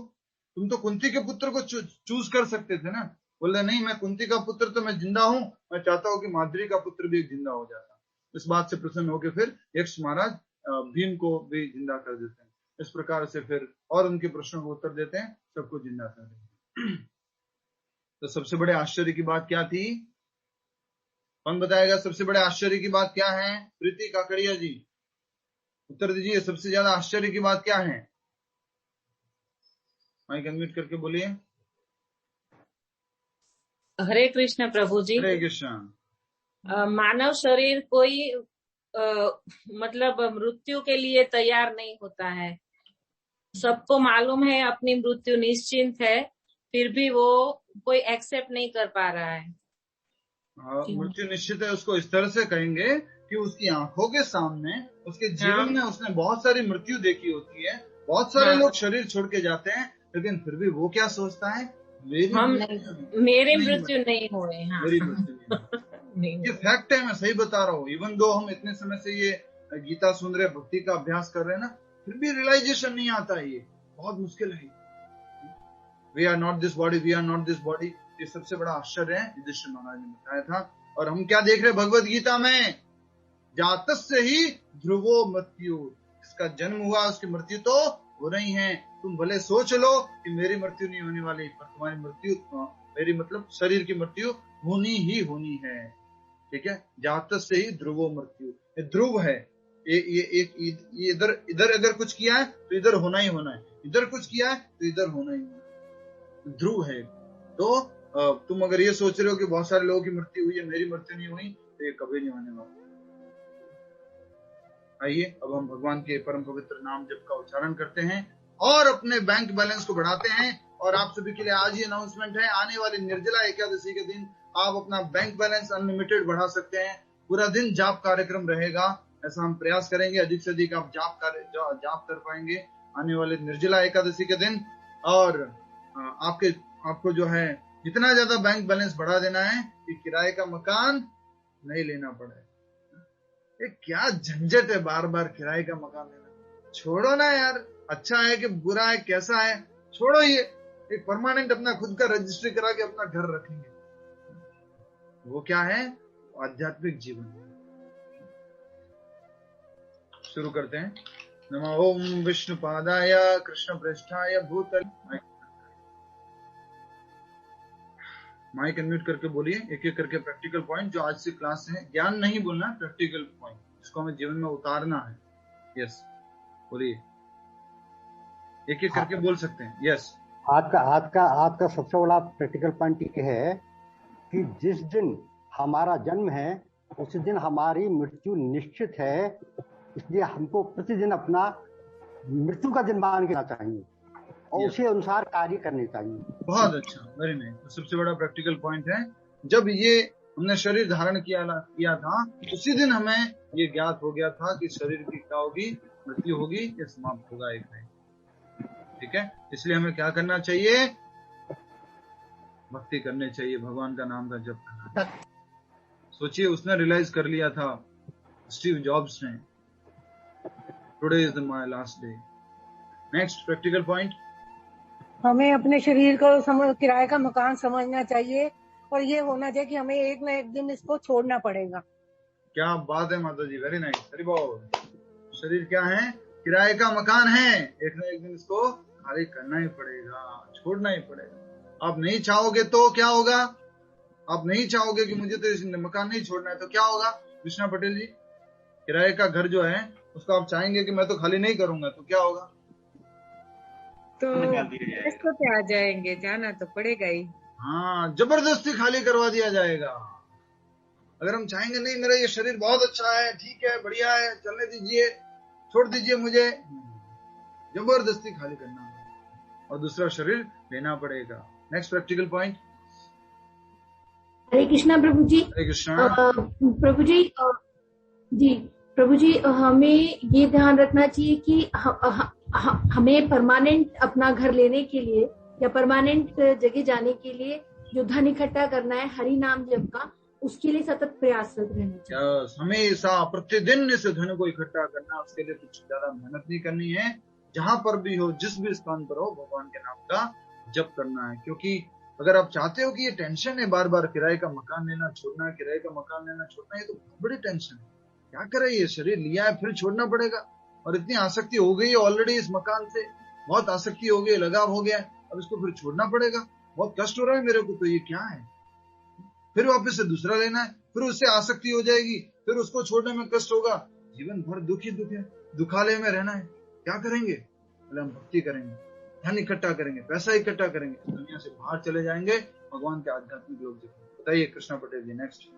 तुम तो कुंती के पुत्र को चूज कर सकते थे ना। बोले, नहीं, मैं कुंती का पुत्र तो मैं जिंदा हूं, मैं चाहता हूं कि माद्री का पुत्र भी जिंदा हो जाता। इस बात से प्रसन्न होकर फिर यक्ष महाराज भीम को भी जिंदा कर देते हैं। इस प्रकार से फिर और उनके प्रश्नों को उत्तर देते हैं, सबको जिंदा कर देते हैं। तो सबसे बड़े आश्चर्य की बात क्या थी, कौन बताएगा सबसे बड़े आश्चर्य की बात क्या है। प्रीति काकड़िया जी उत्तर दीजिए, सबसे ज्यादा आश्चर्य की बात क्या है। माइक अनम्यूट करके बोलिए।
हरे कृष्ण प्रभु जी।
हरे कृष्ण।
मानव शरीर कोई मतलब मृत्यु के लिए तैयार नहीं होता है। सबको मालूम है अपनी मृत्यु निश्चित है, फिर भी वो कोई एक्सेप्ट नहीं कर पा रहा है।
मृत्यु निश्चित है, उसको इस तरह से कहेंगे कि उसकी आंखों के सामने, उसके जीवन में उसने बहुत सारी मृत्यु देखी होती है, बहुत सारे लोग शरीर छोड़ के जाते हैं, लेकिन फिर भी वो क्या सोचता है,
मेरी मृत्यु नहीं हुए।
मेरी मृत्यु ये फैक्ट है, मैं सही बता रहा हूँ। इवन दो हम इतने समय से ये गीता सुन रहे, भक्ति का अभ्यास कर रहे हैं ना, फिर भी रियलाइजेशन नहीं आता है। ये बहुत मुश्किल है। We are not this body, we are not this body, ये सबसे बड़ा आश्चर्य है, युधिष्ठिर महाराज ने बताया था। और हम क्या देख रहे हैं भगवत गीता में, जातस्य ही ध्रुवो मृत्यु, इसका जन्म हुआ उसकी मृत्यु तो हो रही है। तुम भले सोच लो कि मेरी मृत्यु नहीं होने वाली, पर तुम्हारी मृत्यु, मेरी मतलब शरीर की मृत्यु होनी ही होनी है। ठीक है, जातस्य ही ध्रुवो मृत्यु, ये ध्रुव है। ये इधर अगर कुछ किया है तो इधर होना ही होना है, इधर कुछ किया है तो इधर होना ही होना है, ध्रुव है। तो तुम अगर ये सोच रहे हो कि बहुत सारे लोगों की मृत्यु हुई है, मेरी मृत्यु नहीं हुई, तो ये कभी नहीं होने वाला। आइए अब हम भगवान के परम पवित्र नाम जप का उच्चारण करते हैं और अपने बैंक बैलेंस को बढ़ाते हैं। और आप सभी के लिए आज ही अनाउंसमेंट है, आने वाली निर्जला एकादशी के दिन आप अपना बैंक बैलेंस अनलिमिटेड बढ़ा सकते हैं। पूरा दिन जाप कार्यक्रम रहेगा, ऐसा हम प्रयास करेंगे, अधिक से अधिक आप जाप कर पाएंगे आने वाले निर्जला एकादशी के दिन। और आपको जो है इतना ज्यादा बैंक बैलेंस बढ़ा देना है कि किराए का मकान नहीं लेना पड़े। ये क्या झंझट है बार बार किराए का मकान लेना। छोड़ो ना यार, अच्छा है कि बुरा है कैसा है छोड़ो, ये एक परमानेंट अपना खुद का रजिस्ट्री करा के अपना घर रखेंगे। वो क्या है? आध्यात्मिक जीवन। शुरू करते हैं। नमो ओम विष्णुपादाय कृष्ण पृष्ठाय भूतल। माइक अनम्यूट करके बोलिए, एक एक करके प्रैक्टिकल पॉइंट जो आज से क्लास है। ज्ञान नहीं बोलना, प्रैक्टिकल पॉइंट इसको हमें जीवन में उतारना है। यस बोलिए, एक एक करके बोल सकते हैं। यस
आज का सबसे बड़ा प्रैक्टिकल पॉइंट ये है कि जिस दिन हमारा जन्म है उस दिन हमारी मृत्यु निश्चित है, इसलिए हमको प्रतिदिन अपना मृत्यु का दिन मान लेना चाहिए और उसी अनुसार कार्य करने चाहिए। बहुत अच्छा, वेरी नाइस। तो सबसे बड़ा प्रैक्टिकल पॉइंट है, जब ये हमने शरीर धारण किया था उसी दिन हमें ये ज्ञात हो गया था कि शरीर की क्या होगी, मृत्यु होगी, ये समाप्त होगा एक दिन। ठीक है, इसलिए हमें क्या करना चाहिए? भक्ति करनी चाहिए, भगवान का नाम का जप करना। सोचिए, उसने रियलाइज कर लिया था, स्टीव जॉब्स ने, today is my last day. Next practical point,
हमें अपने शरीर को किराए का मकान समझना चाहिए और ये होना चाहिए कि हमें एक न एक दिन इसको छोड़ना पड़ेगा। क्या बात है माता जी, वेरी नाइस, हरि बोल। शरीर क्या है? किराए का मकान है, एक न एक दिन इसको खाली करना ही पड़ेगा, छोड़ना ही पड़ेगा। आप नहीं चाहोगे तो क्या होगा? आप नहीं चाहोगे कि मुझे तो इस मकान नहीं छोड़ना है तो क्या होगा? कृष्णा पटेल जी, किराए का घर जो है उसको आप चाहेंगे कि मैं तो खाली नहीं करूंगा तो क्या होगा?
तो इसको पे आ जाएंगे, जाना तो पड़ेगा ही।
हाँ, जबरदस्ती खाली करवा दिया जाएगा। अगर हम चाहेंगे नहीं मेरा ये शरीर बहुत अच्छा है, ठीक है, बढ़िया है, चलने दीजिए, छोड़ दीजिए मुझे, जबरदस्ती खाली करना और दूसरा शरीर लेना पड़ेगा। Next practical point.
Hare Krishna Prabhu ji.
Hare Krishna
Prabhu ji. जी प्रभु जी, हमें ये ध्यान रखना चाहिए कि हमें परमानेंट अपना घर लेने के लिए या परमानेंट जगह जाने के लिए जो धन इकट्ठा करना है हरि नाम जप का, उसके लिए सतत प्रयासरत रहना चाहिए।
हमेशा प्रतिदिन इस धन को इकट्ठा करना, उसके लिए कुछ ज्यादा मेहनत नहीं करनी है। जहां पर भी हो, जिस भी स्थान पर हो, भगवान के नाम का जप करना है। क्योंकि अगर आप चाहते हो कि ये टेंशन है बार बार किराए का मकान लेना छोड़ना, किराए का मकान लेना छोड़ना, ये तो बहुत बड़ी टेंशन है। क्या करे, ये शरीर लिया है फिर छोड़ना पड़ेगा, और इतनी आसक्ति हो गई है ऑलरेडी इस मकान से, बहुत आसक्ति हो गई, लगाव हो गया, अब इसको फिर छोड़ना पड़ेगा, बहुत कष्ट हो रहा है मेरे को, तो ये क्या है? फिर वापस से दूसरा लेना है, फिर उससे आसक्ति हो जाएगी, फिर उसको छोड़ने में कष्ट होगा, जीवन भर दुख ही दुख है, दुखालय में रहना है। क्या करेंगे? बोले हम भक्ति करेंगे, धन इकट्ठा करेंगे, पैसा इकट्ठा करेंगे, दुनिया से बाहर चले जाएंगे, भगवान के आध्यात्मिक लोग देखेंगे। बताइए कृष्णा पटेल जी। नेक्स्ट।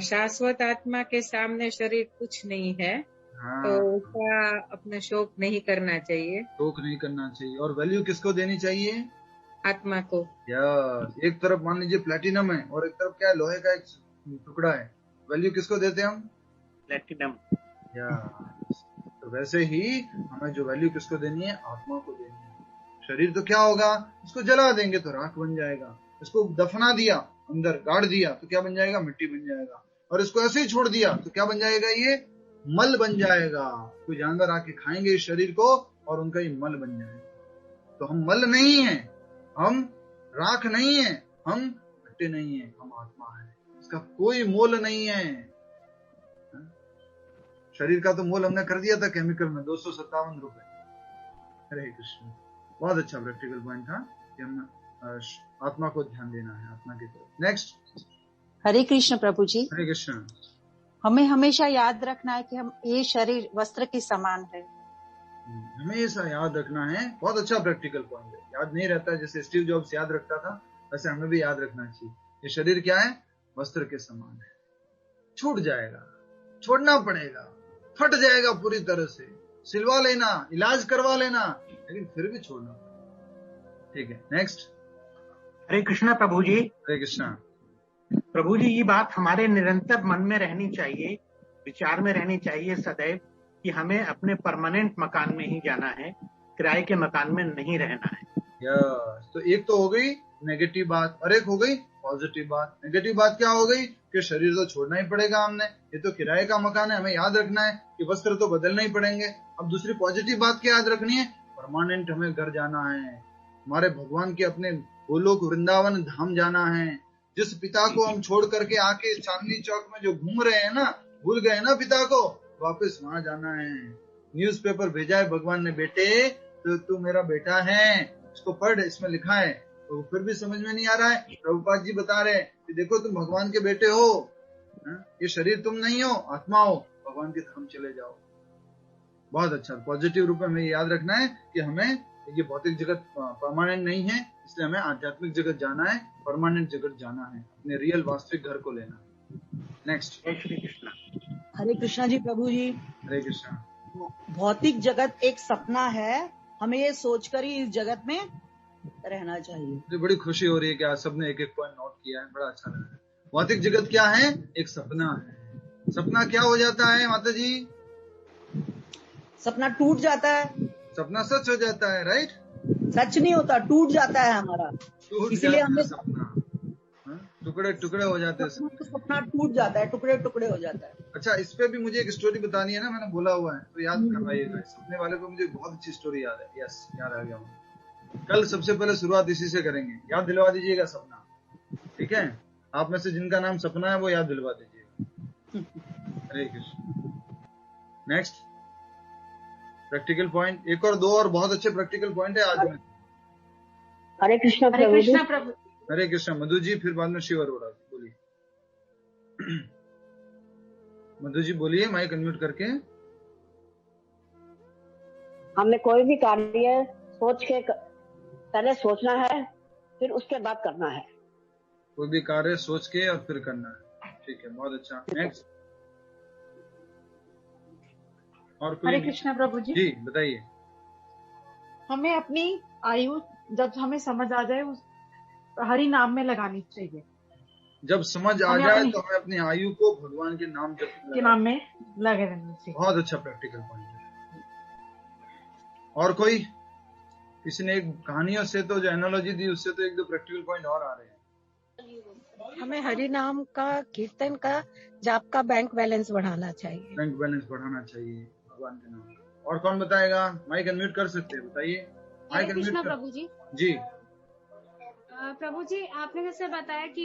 शाश्वत आत्मा के सामने शरीर कुछ नहीं है। हाँ। तो उसका अपना शोक नहीं करना चाहिए,
शोक नहीं करना चाहिए। और वैल्यू किसको देनी चाहिए?
आत्मा को।
या एक तरफ मान लीजिए प्लेटिनम है और एक तरफ क्या है, लोहे का एक टुकड़ा है, वैल्यू किसको देते हैं हम?
प्लेटिनम।
या तो वैसे ही हमें जो वैल्यू किसको देनी है? आत्मा को देनी है। शरीर तो क्या होगा, इसको जला देंगे तो राख बन जाएगा, इसको दफना दिया, अंदर गाड़ दिया तो क्या बन जाएगा? मिट्टी बन जाएगा, और इसको ऐसे ही छोड़ दिया तो क्या बन जाएगा? ये मल बन जाएगा। कोई जानवर आके खाएंगे इस शरीर को और उनका ये मल बन जाएगा। तो हम मल नहीं है, हम राख नहीं है, हम मिट्टी नहीं है, हम आत्मा है। इसका कोई मोल नहीं है। शरीर का तो मोल हमने कर दिया था केमिकल में, 257 रुपए। हरे कृष्ण, बहुत अच्छा प्रैक्टिकल पॉइंट था कि हम आत्मा को ध्यान देना है, आत्मा की तरफ। नेक्स्ट।
हरे कृष्ण प्रभु जी।
हरे कृष्ण।
हमें हमेशा याद रखना है कि हम ये शरीर वस्त्र के समान है,
हमेशा याद रखना है। बहुत अच्छा प्रैक्टिकल पॉइंट है। याद नहीं रहता, जैसे स्टीव जॉब्स याद रखता था, वैसे हमें भी याद रखना चाहिए। ये शरीर क्या है? वस्त्र के समान है, छूट जाएगा, छोड़ना पड़ेगा, फट जाएगा पूरी तरह से, सिलवा लेना, इलाज करवा लेना, लेकिन फिर भी छोड़ना पड़ेगा। ठीक है, नेक्स्ट।
हरे कृष्णा प्रभु जी।
हरे कृष्णा
प्रभु जी, ये बात हमारे निरंतर मन में रहनी चाहिए, विचार में रहनी चाहिए सदैव कि हमें अपने परमानेंट मकान में ही जाना है, किराए के मकान में नहीं रहना है।
यस, तो एक तो हो गई नेगेटिव बात और एक हो गई पॉजिटिव बात। नेगेटिव बात क्या हो गई कि शरीर तो छोड़ना ही पड़ेगा हमने, ये तो किराए का मकान है, हमें याद रखना है कि वस्त्र तो बदलना ही पड़ेंगे। अब दूसरी पॉजिटिव बात क्या याद रखनी है, परमानेंट हमें घर जाना है, हमारे भगवान के अपने गोलोक वृंदावन धाम जाना है। जिस पिता को हम छोड़ करके आके चांदनी चौक में जो घूम रहे हैं ना, भूल गए ना पिता को, वापस वहां जाना है। न्यूज़पेपर भेजा है भगवान ने, बेटे तो तू मेरा बेटा है, इसको पढ़, इसमें लिखा है। तो फिर भी समझ में नहीं आ रहा है। प्रभुपाद जी बता रहे हैं कि देखो तुम भगवान के बेटे हो, ये शरीर तुम नहीं हो, आत्मा हो, भगवान के धाम चले जाओ। बहुत अच्छा, पॉजिटिव रूप में हमें याद रखना है कि हमें ये भौतिक जगत परमानेंट नहीं है, इसलिए हमें आध्यात्मिक जगत जाना है, परमानेंट जगत जाना है, अपने रियल वास्तविक घर को लेना है। नेक्स्ट।
हरे कृष्णा जी प्रभु जी।
हरे कृष्णा।
भौतिक जगत एक सपना है, हमें ये सोचकर ही इस जगत में रहना चाहिए।
मुझे बड़ी खुशी हो रही है कि आज सबने एक एक पॉइंट नोट किया है, बड़ा अच्छा लग रहा है। भौतिक जगत क्या है, एक सपना है। सपना क्या हो जाता है माता जी?
सपना टूट जाता है,
सपना सच हो जाता है, राइट?
सच नहीं होता, टूट जाता है हमारा, इसीलिए हमने
सपना टुकड़े टुकड़े हो जाते हैं,
सपना टूट जाता है, टुकड़े टुकड़े हो जाता है।
अच्छा, इस पे भी मुझे एक स्टोरी बतानी है ना, मैंने बोला हुआ है तो याद करवाइएगा। सपने वाले को मुझे बहुत अच्छी स्टोरी याद है। यस, याद आ गया मुझे। कल सबसे पहले शुरुआत इसी से करेंगे, याद दिलवा दीजिएगा सपना, ठीक है? आप में से जिनका नाम सपना है वो याद दिलवा दीजिएगा। हरे कृष्ण। नेक्स्ट प्रैक्टिकल पॉइंट, एक और दो और बहुत अच्छे प्रैक्टिकल पॉइंट है आज में।
हरे कृष्णा प्रभु।
हरे कृष्णा। मधु जी, फिर बाद में शिव अरोड़ा बोलिए। मधु जी बोलिए, माइक अनम्यूट करके।
हमें कोई भी कार्य सोच के पहले सोचना है, फिर उसके बाद करना है।
कोई भी कार्य सोच के और फिर करना है, ठीक है, बहुत अच्छा। नेक्स्ट। और कोई?
हरे कृष्णा प्रभु जी।
जी बताइए।
हमें अपनी आयु जब हमें समझ आ जाए उस हरि नाम में लगानी चाहिए।
जब समझ आ जाए तो हमें अपनी आयु को भगवान के नाम
के नाम में लगे रहना चाहिए।
बहुत अच्छा प्रैक्टिकल पॉइंट है। और कोई? किसी ने एक कहानियों से तो जो एनालॉजी दी उससे तो एक दो प्रैक्टिकल पॉइंट और आ रहे हैं।
हमें हरि नाम का कीर्तन का जाप का बैंक बैलेंस बढ़ाना चाहिए।
बैंक बैलेंस बढ़ाना चाहिए भगवान के नाम। और कौन बताएगा? माइक अनम्यूट कर सकते हैं, बताइए। Mic unmute.
प्रभु जी।
जी
प्रभु जी, आपने जैसे बताया कि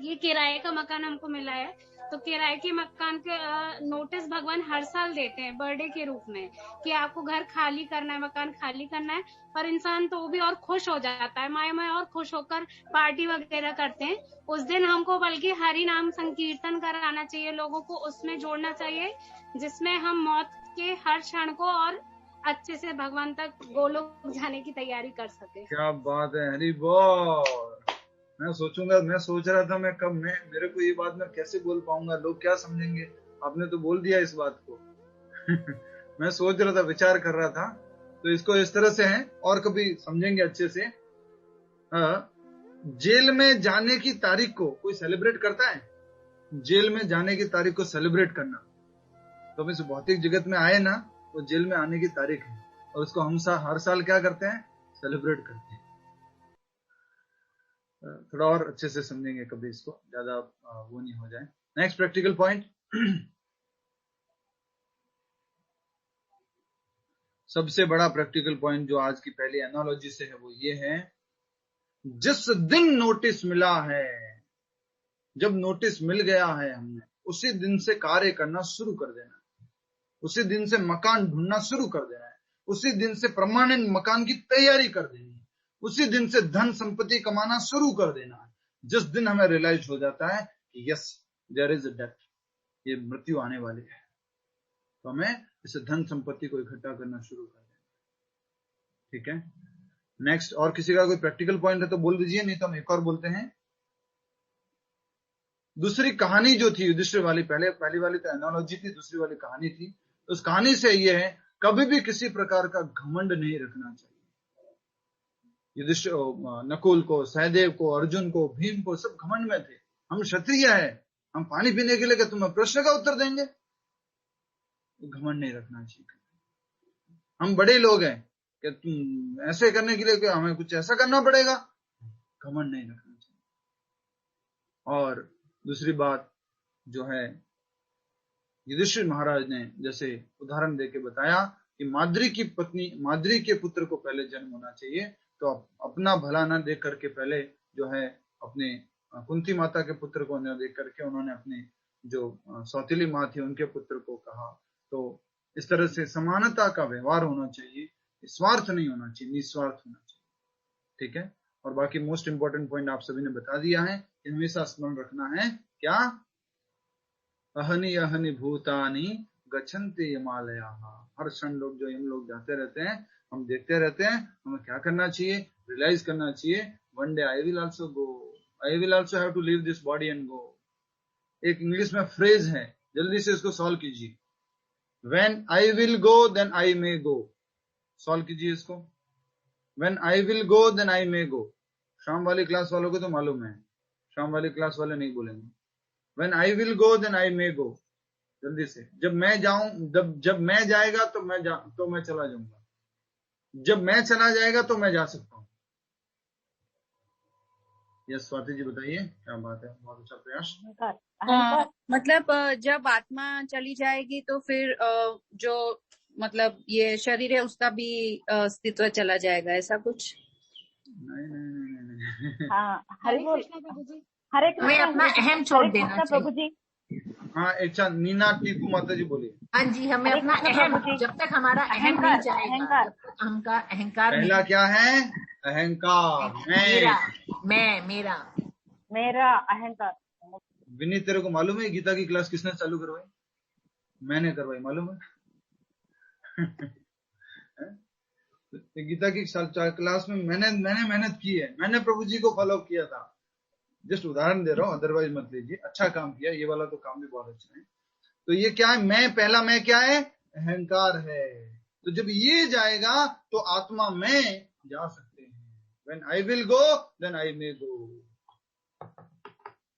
ये किराए का मकान हमको मिला है, तो किराए के मकान के नोटिस भगवान हर साल देते हैं बर्थडे के रूप में कि आपको घर खाली करना है, मकान खाली करना है। पर इंसान तो भी और खुश हो जाता है, माया और खुश होकर पार्टी वगैरह करते हैं। उस दिन हमको बल्कि हरि नाम संकीर्तन कराना चाहिए, लोगों को उसमें जोड़ना चाहिए, जिसमें हम मौत के हर क्षण को और अच्छे से भगवान तक गोलोक जाने की तैयारी कर सके।
क्या बात है, हरि बोल। मैं सोच रहा था मैं कब मेरे को ये बात मैं कैसे बोल पाऊंगा, लोग क्या समझेंगे। आपने तो बोल दिया इस बात को। मैं सोच रहा था, विचार कर रहा था, तो इसको इस तरह से है और कभी समझेंगे अच्छे से। जेल में जाने की तारीख को कोई सेलिब्रेट करता है? जेल में जाने की तारीख को सेलिब्रेट करना, तो हम इस भौतिक जगत में आए ना, वो जेल में आने की तारीख है और उसको हम हर साल क्या करते हैं? सेलिब्रेट करते हैं। थोड़ा और अच्छे से समझेंगे कभी इसको, ज्यादा वो नहीं हो जाए। Next practical point. सबसे बड़ा प्रैक्टिकल पॉइंट जो आज की पहली एनालॉजी से है वो ये है, जिस दिन नोटिस मिला है, जब नोटिस मिल गया है हमने, उसी दिन से कार्य करना शुरू कर देना, उसी दिन से मकान ढूंढना शुरू कर देना है, उसी दिन से परमानेंट मकान की तैयारी कर देनी है, उसी दिन से धन संपत्ति कमाना शुरू कर देना है। जिस दिन हमें रियलाइज हो जाता है कि yes there is a death, ये मृत्यु आने वाली है, तो हमें इस धन संपत्ति को इकट्ठा करना शुरू कर देना। ठीक है, नेक्स्ट। और किसी का कोई प्रैक्टिकल पॉइंट है तो बोल दीजिए, नहीं तो हम एक और बोलते हैं। दूसरी कहानी जो थी युधिष्ठिर वाली, पहली वाली तो एनालॉजी थी, दूसरी वाली कहानी थी। उस कहानी से ये है, कभी भी किसी प्रकार का घमंड नहीं रखना चाहिए। युधिष्ठिर, नकुल को, सहदेव को, अर्जुन को, भीम को, सब घमंड में थे। हम क्षत्रिय है, हम पानी पीने के लिए क्या तुम्हें प्रश्न का उत्तर देंगे? घमंड नहीं रखना चाहिए। हम बड़े लोग हैं, कि तुम ऐसे करने के लिए हमें कुछ ऐसा करना पड़ेगा, घमंड नहीं रखना चाहिए। और दूसरी बात जो है, युधिष्ठिर महाराज ने जैसे उदाहरण देके बताया कि माद्री की पत्नी, माद्री के पुत्र को पहले जन्म होना चाहिए, तो अपना भला न देख करके पहले जो है अपने कुंती माता के पुत्र को न देख करके उन्होंने अपने जो सौतेली माँ थी उनके पुत्र को कहा। तो इस तरह से समानता का व्यवहार होना चाहिए, स्वार्थ नहीं होना चाहिए, निस्वार्थ होना चाहिए। ठीक है। और बाकी मोस्ट इंपॉर्टेंट पॉइंट आप सभी ने बता दिया है कि हमेशा स्मरण रखना है क्या, अहनि अहनि भूतानि गच्छन्ति यमालया। हर क्षण लोग जो हम लोग जाते रहते हैं, हम देखते रहते हैं, हमें क्या करना चाहिए, रियलाइज करना चाहिए, one day I will also go, I will also have to leave this body and go. एक इंग्लिश में फ्रेज है, जल्दी से इसको सॉल्व कीजिए। When I will go then I may go, solve कीजिए इसको। When I will go then I may go. शाम वाली क्लास वालों को तो मालूम है, शाम वाली क्लास वाले नहीं बोलेंगे। When I will go then I may go, जल्दी से। जब मैं जाऊं, जब मैं जाएगा तो मैं चला जाऊंगा, जब मैं चला जाएगा तो मैं जा सकता हूँ। यस स्वाति जी बताइए, क्या बात है, बहुत अच्छा प्रयास।
मतलब जब आत्मा चली जाएगी तो फिर जो मतलब ये शरीर है उसका भी अस्तित्व चला जाएगा, ऐसा कुछ?
नहीं।
हाँ,
हरे कृष्णा प्रभु जी।
हरे
हमें अपना अहम छोड़ देना
प्रभु जी।
हाँ, अच्छा नीना टीकू माता जी बोलिए।
हाँ जी, हमें अपना अहम, जब तक हमारा अहम नहीं जाएगा, जब तक हमका अहंकार नहीं।
पहला क्या है? अहंकार।
मेरा अहंकार।
विनीत तेरे को मालूम है गीता की क्लास किसने चालू करवाई? मैंने करवाई, मालूम है? गीता की क्लास में मैंने मेहनत की है, मैंने प्रभु जी को फॉलो किया था। जस्ट उदाहरण दे रहा हूँ, अदरवाइज मत लीजिए। अच्छा काम किया, ये वाला तो काम भी बहुत अच्छा है। तो ये क्या है? पहला मैं क्या है? अहंकार है। तो जब ये जाएगा तो आत्मा में जा सकते हैं। When I will go, then I may go.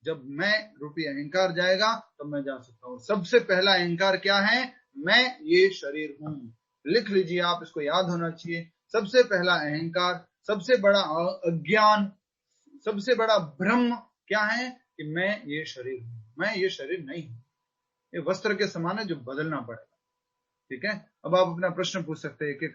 जब मैं रूपी अहंकार जाएगा तो मैं जा सकता हूँ। सबसे पहला अहंकार क्या है? मैं ये शरीर हूँ। लिख लीजिए आप, इसको याद होना चाहिए। सबसे पहला अहंकार, सबसे बड़ा अज्ञान, सबसे बड़ा भ्रम क्या है कि मैं ये शरीर हूँ। मैं ये शरीर नहीं हूँ। ये वस्त्र के समान है जो बदलना पड़ेगा। ठीक है। अब आप अपना प्रश्न पूछ सकते हैं कि